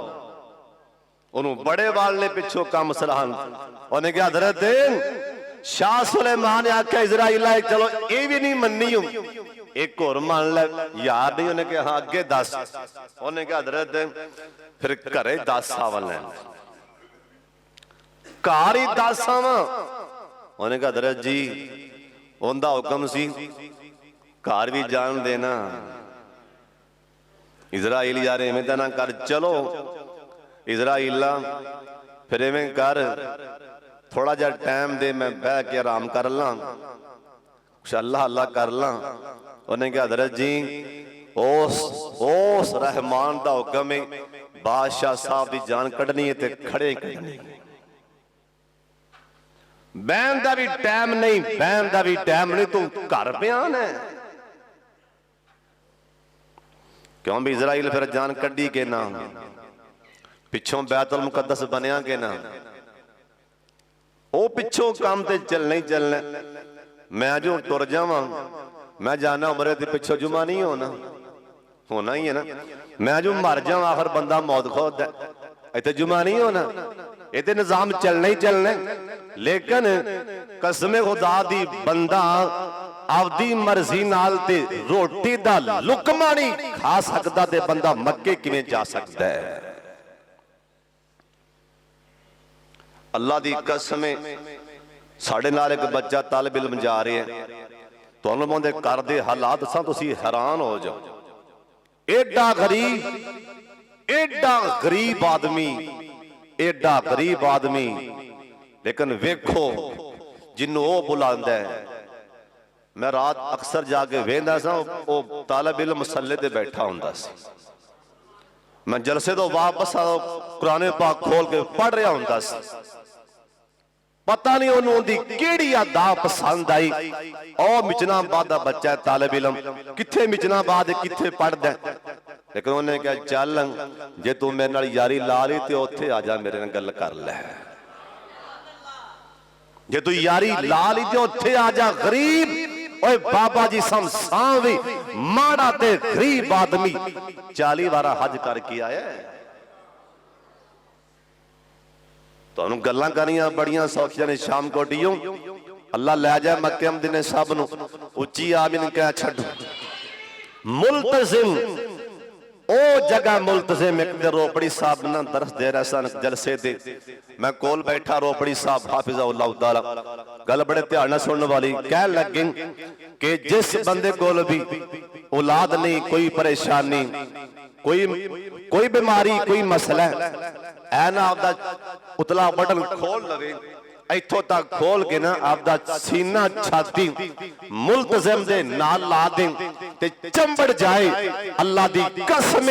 उन्होंने बड़े वाल ने पिछों काम सराहन। उन्हें क्या हजरत शाह सुलेमान ने आख्या इजराइल चलो ये भी नहीं मननी हूं, एक और मान ले यार नहीं। उन्हें कहा हाँ अगे दस। उन्हें कहा हजरत फिर घरे 10 आवन लैन, घर ही 10 आवा। उन्हें कहा हजरत जी उनका हुक्म सी घर भी जान देना। इजराइल यार इवें तो ना कर, चलो इजराइला फिर इवें कर, थोड़ा जा टाइम दे, मैं बह के आराम कर ला, कुछ अल्लाह अल्लाह कर ला। उन्हें कहा हजरत जी उस रहमान दा हुक्म है, बादशाह साहब की जान कढ़नी है ते खड़े कढ़नी, बहन का भी टाइम नहीं, बहन का भी टाइम नहीं, तू घर बयान है। क्यों भी इजराइल फिर जान कढ़ी के ना, पिछों बैतुल मुकद्दस बनया के ना, वो पिछों काम ते चलना ही चलना। मैं जो तुर जावा, मैं जाना उमरे ते पिछों जुमा नहीं होना, होना ही है ना। मैं जो मर जावा आखिर बंदा मौत खोद है, इतने जुमा नहीं होना, इतने निजाम चलना ही चलना। लेकिन कसमे खुदा दी बंदा आपदी मर्जी नाल ते रोटी दा लुकमा नहीं खा सकता, ते बंदा मक्के किवें जा सकता है। अल्लाह दी कसम साढ़े नाल एक बच्चा तालिब इल्म जा रहे हैं, तुहानू उहदे घर दे हालात दसां तुसीं हैरान हो जाओ। एडा गरीब आदमी, एडा गरीब आदमी, लेकिन वेखो जिन्नू वो बुलांदा है। मैं रात अक्सर जाके वेंदा सा, वो तालिब इल्म मसले ते बैठा हुंदा सी। मैं जलसे तो वापस कुरान पाक खोल के पढ़ रहा हुंदा सी, पता नहीं उन्होंने केड़ी अदा पसंद आई। और मिचनाबाद का बच्चा है, तालिब इलम, किथे मिचनाबाद किथे पढ़दा, लेकिन उन्हें कहा चल जे तू मेरे नाल यारी ला ली तो उत्थे आ जा, मेरे नाल गल कर लै। जे तू यारी ला ली तो उत्थे आ जा। गरीब ओए बाबा जी समसान भी माड़ा ते गरीब आदमी 40 बार हज करके आया। तो गल्लां करियां बड़ियां सौखियां ने शाम कोटियों, अल्लाह लै जाए मक्के मदीने सब नूं उच्ची आमीन कह छड्ड। मुल्तजिम ओ जगह मुल्तजिम एक दे रोपड़ी साहब ना दरस दे रहे सन जलसे दे, मैं कोल बैठा रोपड़ी साहब हाफिज़हुल्लाह ताला, गल बड़े ध्यान नाल सुनने वाली। कह लगे कि जिस बंदे कोल भी औलाद नहीं, कोई परेशानी, कोई बीमारी, कोई मसला है ना, आपदा उतला बटन खोल लवे, इथों तक खोल के ना आपदा सीना छाती मुल्तजिम दे नाल ला दे ते चंबड़ जाए। अल्लाह दी कसम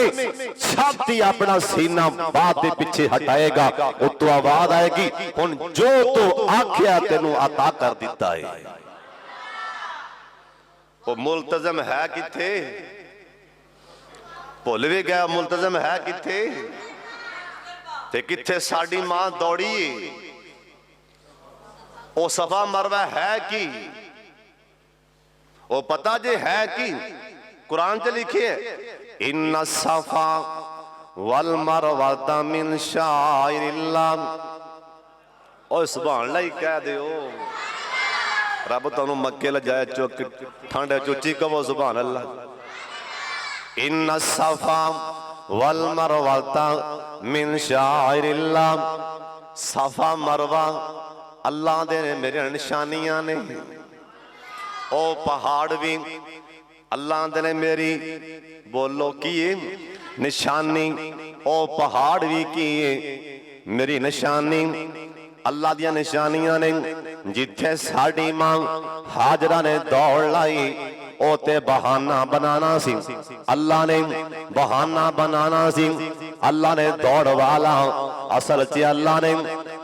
छाती अपना सीना बात दे पीछे हटाएगा, उतो आवाज आएगी, हुण जो तो आख्या तेनू अता कर दिता है। वो मुल्तजिम है किथे? भुल भी गया मुल्तजिम है किथे ते किथे साडी मां दौड़ी। वो सफा मरवा है कि वो पता जे है कि कुरान च लिखे इन्ना सफा वल मरवा मिन शाइरिल्लाह। ओ सुभान अल्लाह ही कह दे, रब तुहानू मक्के ल जाए चुक ठंड चुची कहो सुभान अल्लाह। इन्ना सफा वल मरवा मिन शाइरिल्लाह। सफा मरवा अल्लाह दे मेरे निशानियां ने। ओ पहाड़ भी अल्लाह दे मेरी बोलो की निशानी। ओ पहाड़ भी की मेरी निशानी, अल्लाह दियां निशानियां ने। जिथे साडी मां हाजरा ने दौड़ लाई ओ ते बहाना बनाना सी, अल्लाह ने बहाना बनाना सी। अल्लाह ने दौड़ वाला असल च अल्लाह ने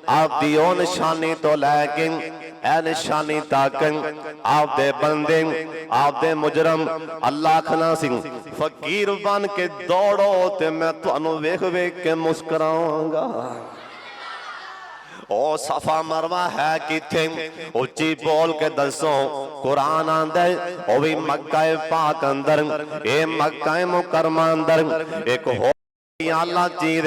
आपदी ओ निशानी तो लैके ए निशानी तक आपदे बंदे आपदे मुजरम अल्लाह आखना सी फकीर बन के दौड़ो ते मैं तुहानू वेख वेख के मुस्कुरावांगा। ओ सफा मरवा है किथे? उच्ची बोल के दसो। कुरान आंदा ओ भी मक्का पाक अंदर, ए मक्का मुकरमा अंदर एक हो अल्लाह चीज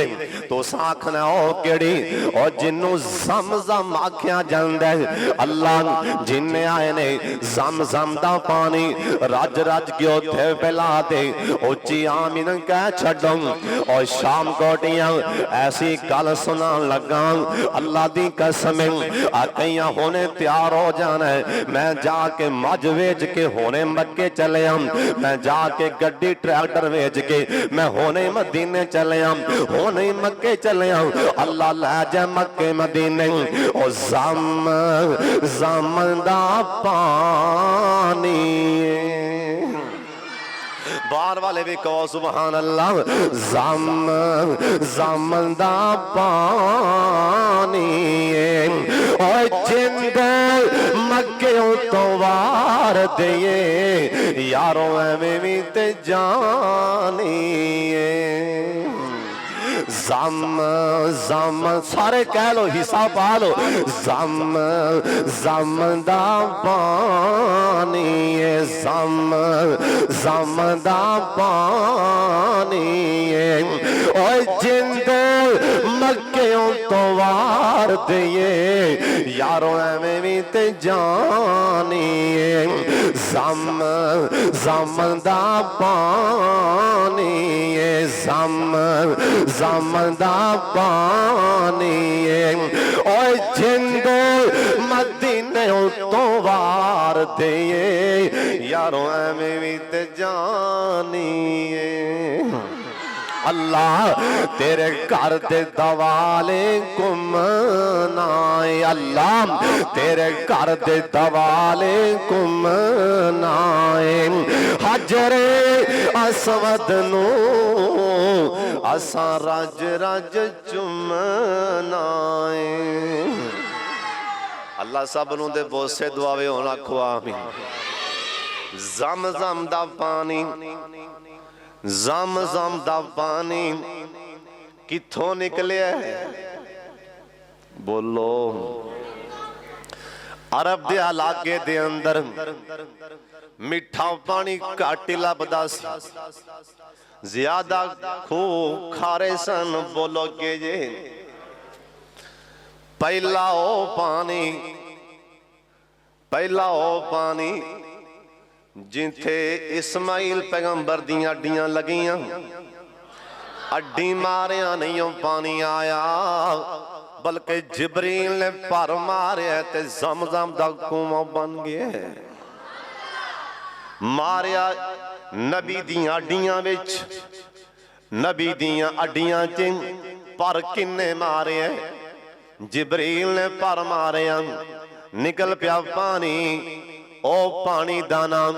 तो आखना ओ केड़ी और जिन्नू ज़म-ज़म आख्या जांदा है। अल्लाह जिन्ने आए ने ज़म-ज़म दा पानी रज रज के उथे पिला दे। उच्ची आमीन कह छड्डो। और शाम कोटियां ऐसी गल सुनान लगा, अल्लाह दी कसम आखियां होने तैयार हो जाना है। मैं जाके मझ वेच के होने मक्के चले आऊं, मैं जाके गड्डी ट्रैक्टर वेच के मैं होने मदीने चले होने मक्के चले आऊं। अल्लाह लै जा मक्के मदीने। ओ ज़म ज़म दा पानी, बाहर वाले भी कहो सुभान अल्लाह। ज़म ज़म दा पानी और जिंद मक्के तो वार दे यारों एवें भी ते जानी। ज़म ज़म सारे कह लो, हिस्सा पा लो। ज़म ज़म दा पानी, ज़म ज़म दा पानी और जिंद मक्के तो वार दे यारों एवें भी ते जानी। ज़म ज़म दा पानी, ज़म ज़म दा पानी और जिंद मदीने तो वार दे यारों एवें भी ते जानी। अल्लाह तेरे घर दे दवाले घूमनाए, अल्लाह तेरे घर दे दवाले घूमनाए। हजरे असवद नू असां रज रज चुमना है। अल्लाह सब नूं दे बोसे दुआवे होना आखो आमीन। जम जम दा पानी, जम जम दा पानी किथों निकलिया है? बोलो। अरब दे इलाके दे अंदर मिठा पानी घट ही लभदा सी, ज्यादा खूह खारे सन। बोलो के जे पहला ओ पानी, पहला ओ पानी जिथे इस्माइल पैगंबर दियां अड्डियां लगियां, अड्डी मारिया नहीं पानी आया, बल्कि जिबरील ने भर मारिया ते ज़मज़म दा कुआं बन गया। मारिया नबी दियां अड्डियां विच, नबी दियां अड्डियां च पर किन्ने मारे? जिबरील ने पर मारिया, निकल पिया पानी। ओ पानी दा नाम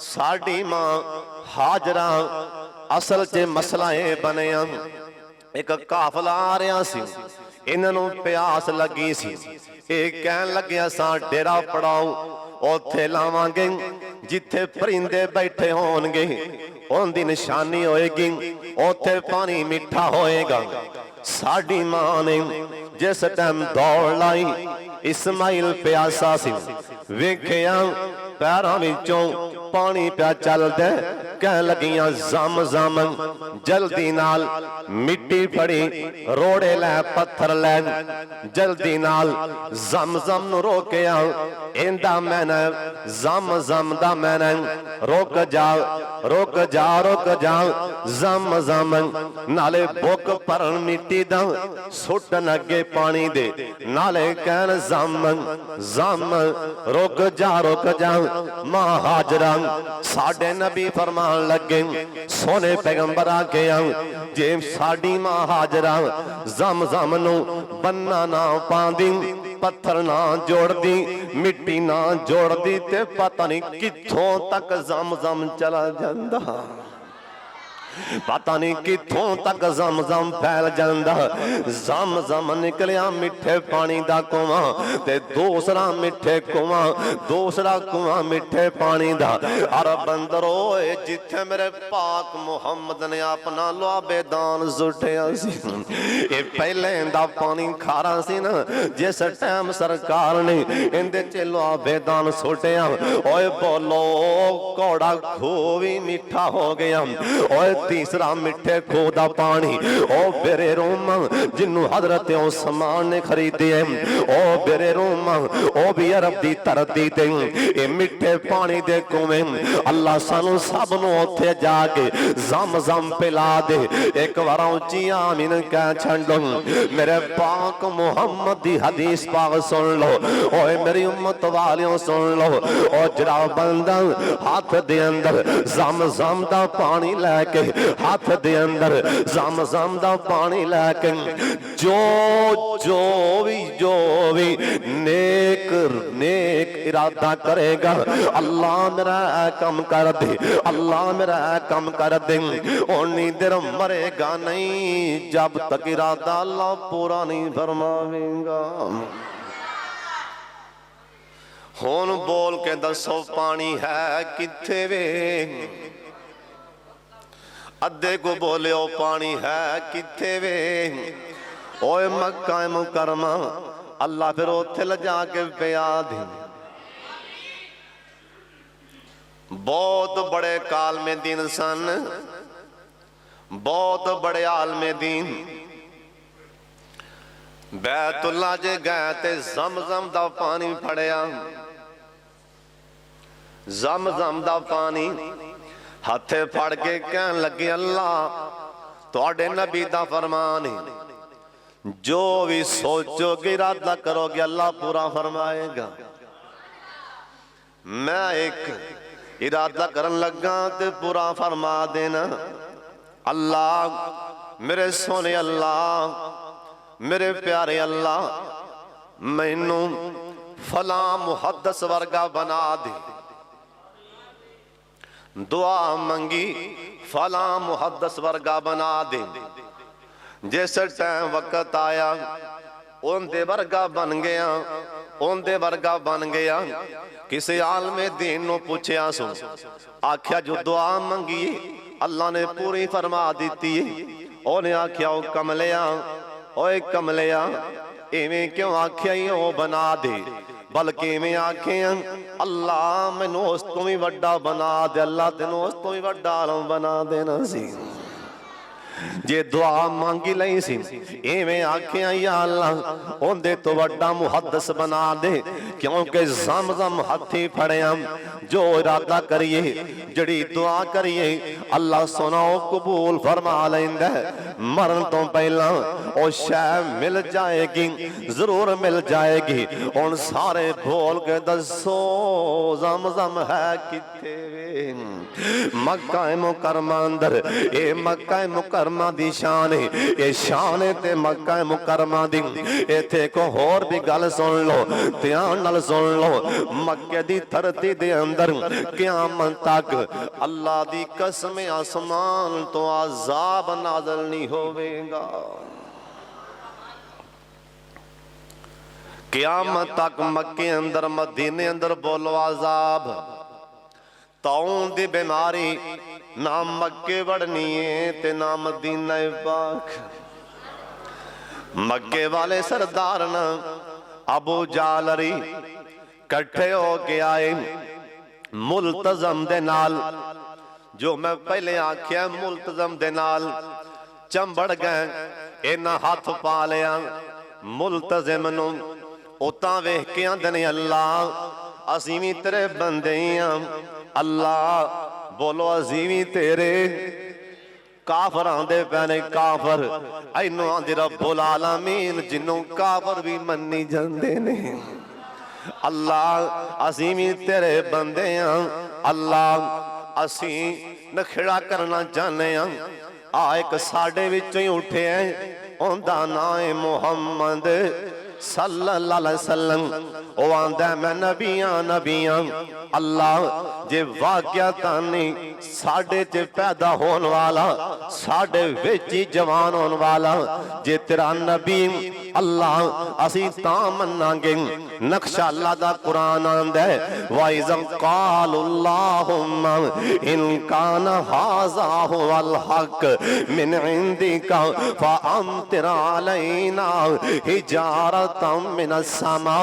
साडी मां हाजरा। असल च मसला ये बनया, एक काफला आ रहा सी, इन्हों प्यास लगी सी, कहन लग्या सा डेरा पड़ाओ, ओथे लावांगे जिथे परिंदे बैठे होणगे, उनकी निशानी होएगी, ओथे पानी मिठा होएगा। साडी मां ने जिस टाइम दौड़ लाई, इस्माइल प्यासा सी, वेखिया पैरों विचों पानी प्या चलदा, कह लगियां जम जम। जल्दी नाल मिट्टी फड़ी, रोड़े लै पत्थर लै, जल्दी नाल जम जम नूं रोकिया। इंदा मैंने जम जम दा मैंने रोक जा, रोक जा, रोक जा। जम जम नाले बुक भरन मिट्टी दा, सुटन अगे पानी दे, नाले कहन जम जम रुक जा, रुक जा। मां हाजरा साडे नबी फरमान लगे, सोने पैगंबर आके जे साडी मां हाजरा जम जम नू बन्ना ना पांदी, पत्थर ना जोड़दी, मिट्टी ना जोड़दी, ते पता नहीं किथों तक जम जम चला जांदा, पता नहीं किथों तक जम जम फैल जांदा। जम जम निकलिया मिठे पानी दा कुआं, ते दूसरा मिठे कुआं, दूसरा कुआं मिठे पानी दा। अरब अंदर ओए जिथे मेरे पाक मुहम्मद ने अपना लुआबे दान सुटिया सी, ये पहले दा पानी खारा सी ना, जिस टाइम सरकार ने इंदे च लुआबे दान सुटिया, ओए बोलो कौड़ा खो भी मीठा हो गया। ओए तीसरा मिठे खो दा पानी, ओ बेरे रोम जिन्नू हजरत उस्मान ने खरीदे, ओ बेरे रोम ओ भी अरब दी धरती ते ए मिठे पानी दे कुएं। अल्लाह सानू सब नू उत्थे जाके जम जम पिला दे। एक बार उच्ची आमीन कह छंडो। मेरे पाक मुहम्मद दी हदीस पाक सुन लो, ओए मेरी उम्मत वालियों सुन लो। ओ जरा बंदा हाथ दे अंदर जम जम दा पानी लेके, हाथ दे अंदर जम जम दा पानी लैके, जो भी नेक नेक इरादा करेगा, अल्लाह मेरा कम कर दे, अल्लाह मेरा कम कर दे, उन्नी देर मरेगा नहीं जब तक इरादा अल्लाह पूरा नहीं फरमावेगा। हुण बोल के दसो पानी है किथे वे? अद्धे को बोले ओ पानी है किथे वे? ओए मक्का मुकरमा, अल्लाह फिर उत्थे ले जाके पिया दे। बहुत बड़े काल में दिन सन, बहुत बड़े आलमे दीन, बैतुल्ला जे गए ते जमजम दा पानी फड़िया। जमजम दा पानी हाथे फड़ के कहन लगे, अल्लाह तुहाडे नबी दा फरमान है, जो भी सोचोगे इरादा करोगे अल्लाह पूरा फरमाएगा। मैं एक इरादा करन लगा ते पूरा फरमा देना। अल्लाह मेरे सोने, अल्लाह मेरे प्यारे, अल्लाह मैनू फला मुहद्दस वर्गा बना दे, दुआ मंगी फला मुहद्दस वर्गा बना दे। जिस टाइम वक्त आया उनदे वर्गा बन गया, उनदे वर्गा बन गया। किसी आलमे दीन नूं पुछया सो, आख्या जो दुआ मंगी अल्लाह ने पूरी फरमा दी। उन्हें आख्या ओ कमलिया, ओए कमलिया इवें क्यों आख्या ही ओ बना दे, बल्कि इवें आखे अल्लाह मैनू उस तो भी वड्डा बना दे, अल्लाह तेनू उस तो भी वड्डा आलम बना देना सी। जे दुआ मांगी लई सी इवें आखिया या अल्लाह उनदे तो वड्डा मुहद्दस बना दे, क्योंकि ज़म-ज़म हथी फड़िया जो इरादा करिए जड़ी दुआ करिए अल्लाह सुनाओ कबूल फरमा लैंदा। मरन तो पहला ओ शै मिल जाएगी, जरूर मिल जाएगी। हुण सारे बोल के दसो ज़म-ज़म है किथे वे? मक्का मुकरमा अंदर, ए मक्का मुकरमा दी शान है, ये शान है ते मक्का मुकरमा दी। इथे को होर भी गल सुन लो, ध्यान नाल सुन लो। मक्के दी धरती दे अंदर क़यामत तक अल्लाह दी कसम आसमान तो अज़ाब नाज़िल नहीं होवेगा। क़यामत तक मक्के अंदर मदीने अंदर बोलो अज़ाब। ताउन दी बीमारी ना मक्के वड़नी है ते ना मदीना पाक। मक्के वाले सरदार ना अबू जालरी कट्ठे हो के आए मुल्तजम दे नाल। जो मैं पहले आख्या मुल्तजम दे नाल चंबड़ गए, इन्हां हाथ पा लिया मुल्तजम नूं। उतां वेख के आंदे ने अल्लाह असीं भी तेरे बंदे हां, अल्लाह बोलो असीं भी तेरे। काफर आंदे पैने काफर, इनू आंदे रब्बुल आलमीन जिन्नों काफर भी मन्नी जांदे ने। अल्लाह असीं भी तेरे बंदे हां, अल्लाह असीं नखड़ा करना चाहने हां। आ एक साडे विचों ही उठे है, उनदा नाम है मुहम्मद सल्लल्लाहु अलैहि वसल्लम। ओ आंदा मैं नबियां नबियां। अल्लाह जे वाकया तानी साडे च पैदा होने वाला, साडे विच ही जवान होने वाला जे तेरा नबी अल्लाह असी तां मन्नांगे। नक्शा अल्लाह दा कुरान आंदा है वाइज़म क़ालुल्लाहुम्मा इन कान हाज़ा हुवल हक़ मिन इंदिका फ़अम्तिर अलैना हिजारतम मिनस समा।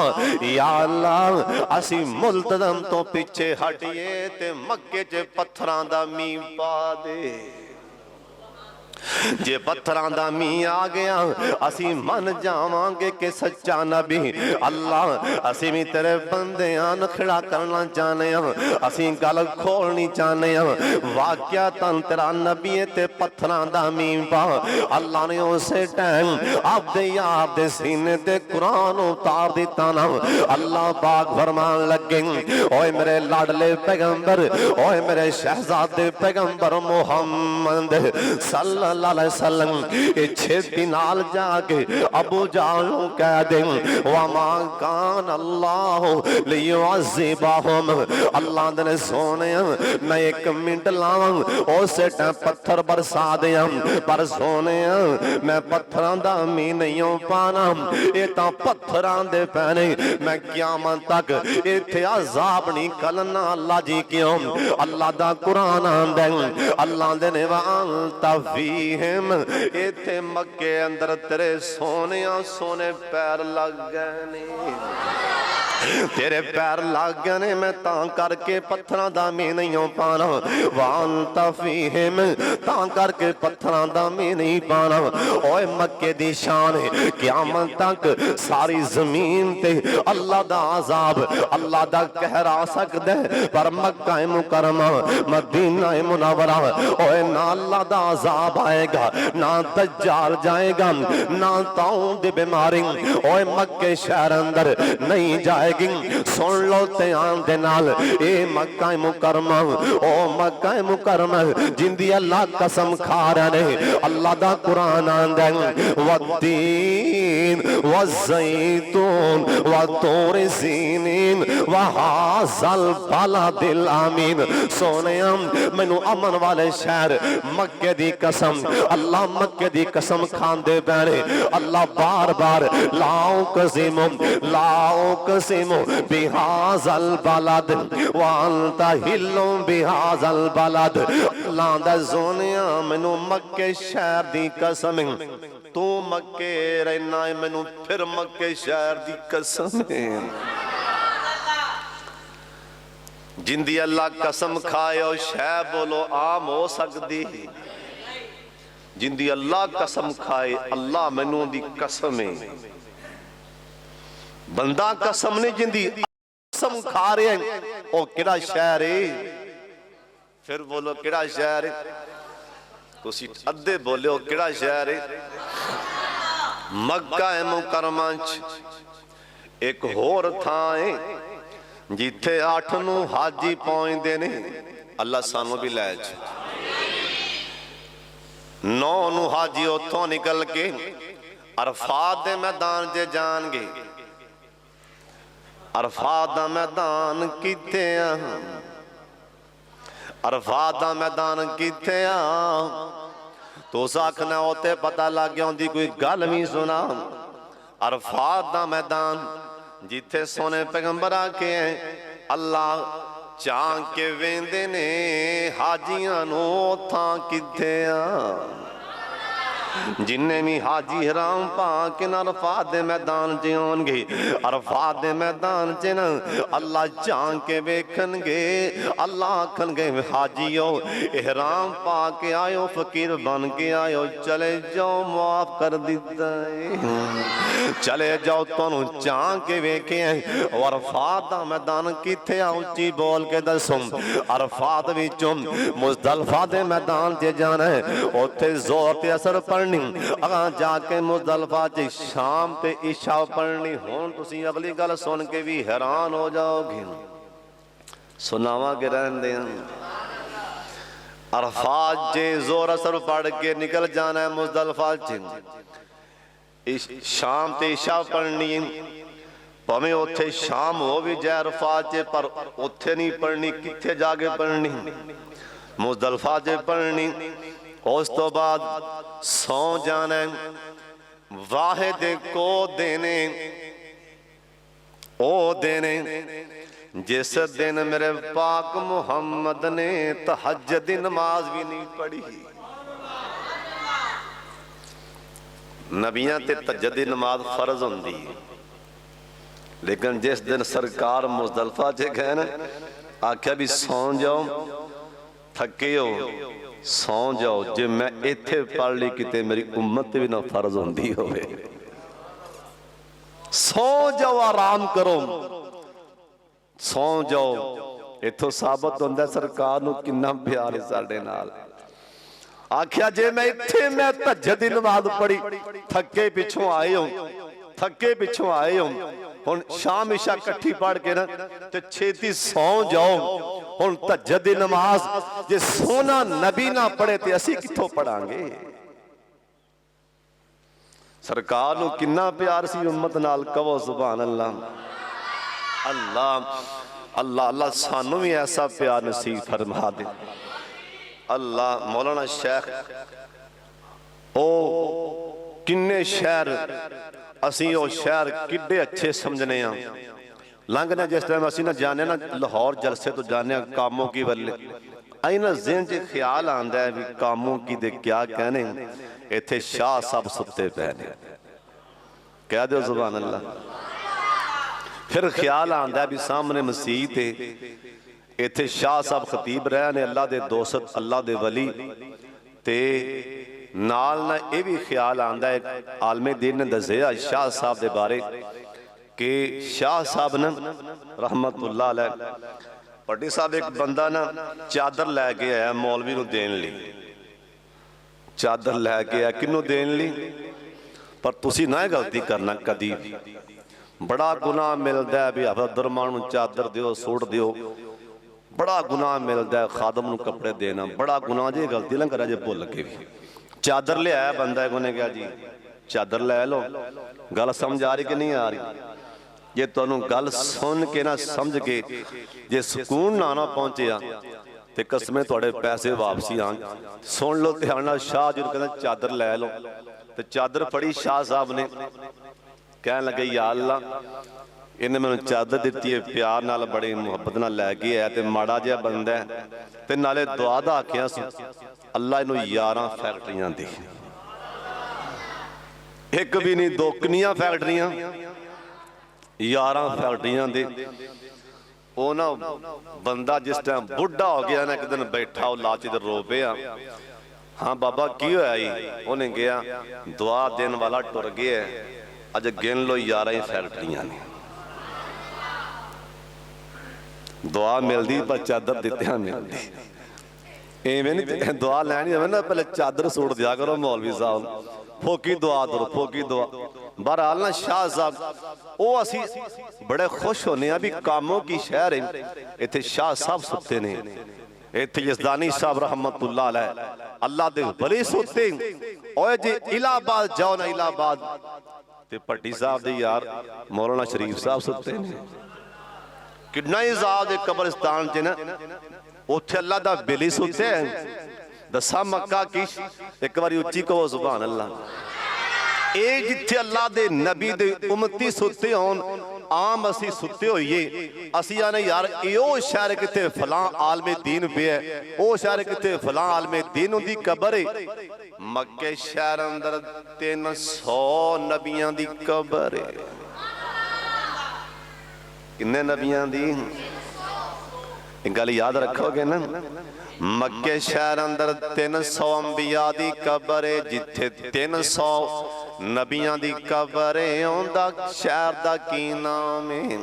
या अल्लाह असी मुल्तज़म तो पिछे हटिए ते मक्के च पत्थरां दा मींह पा दे। जे पत्थरां दा मींह आ गया असी मन जावांगे कि सच्चा नबी अल्लाह असी भी तेरे बंदे नखड़ा करना चाहने हैं, असी गल खोलनी चाहने हैं। वाकया तन तेरा नबी ते पत्थरां दा मींह पा। अल्लाह ने उसे टाइम आपदे यार दे सीने ते कुरान उतार दिता ना। अल्लाह पाक फरमान लगे ओए मेरे लाडले पैगंबर, ओए मेरे शहजादे पैगंबर मुहम्मद सल्लल्लाहु अलैहि वसल्लम, ये छेती नाल जाके अबू जाल कह दे वमा कान अल्लाह लियुअज़्ज़िबहुम। अल्लाह ने सोने मैं एक मिनट लावां उस टाइम पत्थर बरसा दियां, पर सोने मैं पत्थरां दा मींह नहीं पाना। ये तां पत्थरां दे पैने मैं क़यामत तक इत्थे अज़ाब नहीं कलना। अल्लाह जी क्यों? अल्लाह दा कुरान आंदा अल्लाह दे ने हिम इथे मक्के अंदर तेरे सोने सोने पैर लग गए ने, तेरे पैर लग गए ने। मैं तां करके पत्थरां दा मींह नहीं पाना। वान तफीहिम तां करके पत्थरां दा मींह नहीं पाना। ओए मक्के दी शान है क़यामत तक सारी जमीन ते अल्लाह दा अज़ाब अल्लाह दा कहर आ सकदा है, पर मक्का मुकरमा मदीना मुनव्वरा ओए ना अल्लाह दा अज़ाब आएगा, ना दज्जाल जाएगा, ना ताऊं दी बीमारी ओए मक्के शहर अंदर नहीं जाए जाएगी। सुन लो ध्यान दे नाल, ए मक्का मुकरमा, ओ मक्का मुकरमा जिंदी अल्लाह कसम खा रहे ने। अल्लाह दा कुरान आंदा वद्दीन वज़ैतून वतूर सीनीन वहाज़ल बलदिल आमीन। सोनिया मैनू अमन वाले शहर मक्के दी कसम, अल्लाह मक्के दी कसम खांदे बैणे। अल्लाह बार बार लाओ कसिमो बिहाज़ल बलद वांता हिलो बिहाज़ल बलद। अल्लाह दा सोनिया मैनू मक्के शहर दी कसम, तू मक्के रहना है मैनू फिर मक्के शहर दी कसम है। जिंदी अल्लाह कसम खाए और शह बोलो आम हो सकती, जिंदी अल्लाह कसम खाए अल्लाह मैनू दी कसम है। बंदा कसम नहीं, जिंदी कसम खा रहे हैं ओ किहड़ा शहर है। फिर बोलो किहड़ा शहर है, तुसी अद्धे बोलो किहड़ा शहर है। मक्का मुकरमा एक होर थां है जिथे 8 नूं हाजी पहुंचते ने। अल्लाह सानू भी लै 9 नूं हाजी उथों निकल के अरफात दे मैदान च जाणगे। अरफात दा मैदान किथे आ, अरफात दा मैदान किथे आ। तो उस आखना उत्ते पता लग गया उनकी कोई गल भी सुना। अरफात दा मैदान जिथे सोने पैगंबर आके अल्लाह चाह के वेंदे ने हाजियां नू थां किथे आ। जिन्ने भी हाजी हराम पाक अरफात दे मैदान च आउणगे, अरफात दे मैदान च न अल्लाह चाह के वेखणगे। अल्लाह आखणगे हाजियो इहराम पा के आयो, फकीर बन के आयो, चले जाओ माफ कर दिता है, चले जाओ तुहानू चाह के वेखे। अरफात दा मैदान किथे आ, उच्ची बोल के दसो। अरफात विचों मुज़दलिफा दे मैदान च जाना है, उत्थे ज़ोहर ते असर पढ़नी, अगां जाके मुज़दलिफा च शाम ते इशा पढ़नी। हुण तुसीं अगली गल सुन के भी हैरान हो जाओगे, सुनावांगे रहंदे अरफात च ज़ोहर असर पढ़ के निकल जाना है मुज़दलिफा च शाम ते इशा पढ़नी। भावें उत्थे शाम हो भी जाए अरफात च, पर उत्थे नहीं पढ़नी, किथे जाके पढ़नी, मुज़दलिफा च पढ़नी। उस तो बाद सौ जाना वाहिद को देने, ओ देने जिस दिन मेरे पाक मुहम्मद ने तहज्जुद दी नमाज भी नहीं पढ़ी। नबियां ते तहज्जुद दी नमाज फर्ज होंदी, लेकिन जिस दिन सरकार मुज़दलिफा च गए ना, आख्या भी सौ जाओ, थके हो सौ जाओ, जे मैं इत्थे पढ़ ली किते मेरी उम्मत भी ना फर्ज होंदी होवे। सौ जाओ, आराम करो, सौ जाओ। इथों साबित होंदा सरकार नूं किन्ना प्यार है साडे नाल। आख्या जे मैं इत्थे मैं तहज्जुद दी नमाज पढ़ी, थके पिछों आए हो, थके पिछों आए हो, हुण शाम इशा इकट्ठी पढ़ के ना ते छेती सौ जाओ। हुण तहज्जुद दी नमाज जे सोना नबी ना पढ़े ते असी कित्थों पढ़ांगे। सरकार नूं किन्ना प्यार सी उम्मत नाल, कहो सुभान अल्लाह। अल्लाह अल्लाह अल्लाह सानू भी ऐसा प्यार नसीब फरमा दे। अल्लाह मौलाना शेख ओ किन्ने शहर असी ओ शहर किड्डे अच्छे समझने आ। लंघने जिस टाइम असी ना जाने ना लाहौर जलसे तो जाने कामों की बल्ले आई ना ज़हन च ख्याल आंदा है भी कामों की दे क्या कहने, इत्थे शाह साहब सुते पे ने, कह दो सुभान अल्लाह। फिर ख्याल आंदा भी सामने मसीत है, इत्थे शाह साहब खतीब रहे ने, अल्लाह दे दोस्त अल्लाह दे वली ते नाल ना ये भी ख्याल आंदा है आलमे दीन ने दसिया शाह साहब दे बारे कि शाह साहब न रहमतुल्लाह अलैह पट्टी साहब एक बंदा ना चादर लैके आया मौलवी नूं देन लई, चादर लैके आया किनू देन लई, पर तुसी ना गलती करना कदी बड़ा गुनाह मिलता है भी हवदरमा नूं चादर दिओ सूट दिओ, बड़ा गुनाह मिलता है खादम नूं कपड़े देना, बड़ा गुनाह जी गलती ना करा जे भुल के भी। चादर लिया बंदा उन्हें कहा जी चादर लै लो, गल समझ आ रही कि नहीं आ रही? जे तुहानू गल सुन के ना समझ के जे सुकून ना पहुंचे तो कसमें थोड़े पैसे वापसी आन। सुन लो ध्यान नाल, शाह जी कहते चादर लै लो, तो चादर फड़ी शाह साहब ने, कह लगे या अल्लाह इन्हें मैंने चादर दी है प्यार नाल बड़ी मुहब्बत नाल लै के है, तो माड़ा जिहा बंदा है ते नाले दुआ दा आखिया अल्लाह इनू 11 फैक्ट्रियां दे, एक भी नहीं दो, कितनियां फैक्ट्रियां? 11 फैक्ट्रियां दे। वो ना बंदा जिस टाइम बुढ़ा हो गया ना, एक दिन बैठा वो लाच इधर रो पिया, हाँ बाबा की होया जी? उन्हें गया दुआ देने वाला टुर गया, अज गिन लो 11 ही फैक्ट्रियां ने। दुआ मिलती पर चादर दित्तियां मिलती, इवें नहीं दुआ लैनी होवे ना पहले चादर सूट दिया करो मौलवी साहब, फोकी दुआ दो फोकी दुआ। बहरहाल ना शाह साहब वो असी बड़े खुश होने भी कामों की शहर है, इत्थे शाह साहब सुते ने, इत्थे यज़दानी साहब रहमतुल्लाह अलैह अल्लाह दे वली सुते। ओए जी इलाहाबाद जाओ ना, इलाहाबाद ते भट्टी साहब दे यार मौलाना शरीफ साहब सुते ने, कितना ही ज़ाद दे कब्रिस्तान च ना उत्थे अल्लाह दा बेली सुते है। दसा मक्का की एक बार उच्ची कहो सुभान अल्लाह। ये जिथे अल्लाह दे नबी दे उम्मती सुते होन, आम असी सुते होइए, असी आने यार यो शहर किते फलां आलमे दीन पे है, ओ शहर किते फलां आलमे दीन उनदी कब्र है। मक्के शहर अंदर 300 नबियां दी कब्र है। किन्ने नबियां दी? गल याद रखोगे ना, मक्के शहर अंदर 300 अंबिया दी कब्र है, जिथे 300 नबियां दी कब्र है, उनदा शहर दा की नाम है?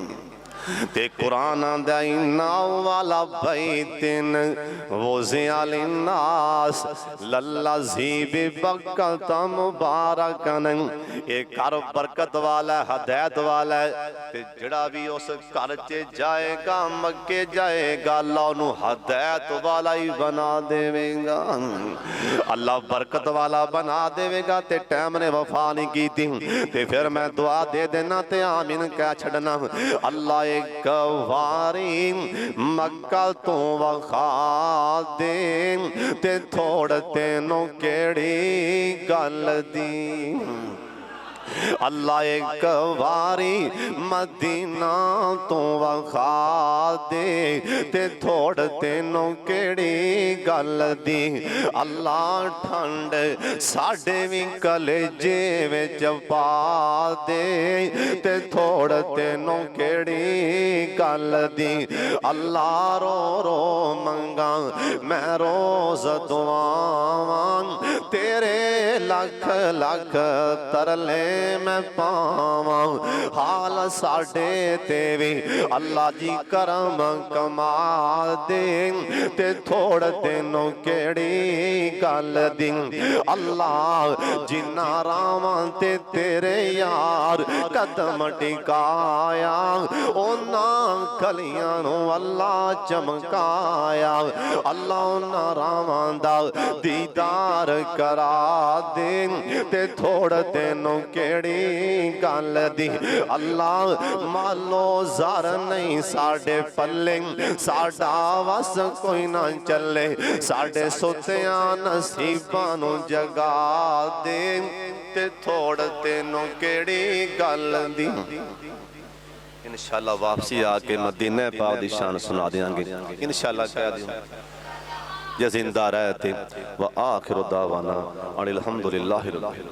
ते कुरान आंदा इन्ना वाला बैतिन वुज़िअ लिन्नास लल्लज़ी बिबरकत मुबारकन, ये घर बरकत वाला हदायत वाला है, ते जड़ा भी उस घर च जाएगा मक्के जाएगा अल्लाह उन्हें हदायत वाला ही बना देवेगा, अल्लाह बरकत वाला बना देवेगा। ते टाइम ने वफा नहीं की थी, ते फिर मैं दुआ दे देना ते आमीन कह छड़ना। अल्लाह एक वारी मक्का तो वखा दे, ते थोड़ तेनों केड़ी गल दी। अल्लाह एक वारी मदीना तो वखा दे, ते थोड़ तेनों केड़ी गल दी। अल्लाह ठंड साडे भी कलेजे विच पा दे, ते थोड़ तेनों केड़ी गल दी। अल्लाह रो रो मंगा मैं रोज दुआवां, तेरे लख लख तरले मैं पावा। हाल साडे ते भी अल्लाह जी करम कमा दे, ते थोड़ तेनों केड़ी गल दी। अल्लाह जिन्ना रावां ते तेरे यार कदम टिकाया, ओना गलियां नूं अल्लाह चमकाया। अल्लाह ओना रावां दा दीदार करा दे, ते थोड़ तेनों केड़ी गल दी। अल्लाह मालो ज़र नहीं साडे पल्ले, साडा वस कोई ना चले, साडे सुतिया नसीबां नूं जगा दे, ते थोड़ तेनों केड़ी गल दी। इंशाअल्लाह वापसी आके मदीने पाक दी शान सुना देंगे इंशाअल्लाह कह दियो जे जिंदा रहते। व आखिर दावाना अनिल हम्दुलिल्लाहि रब्बिल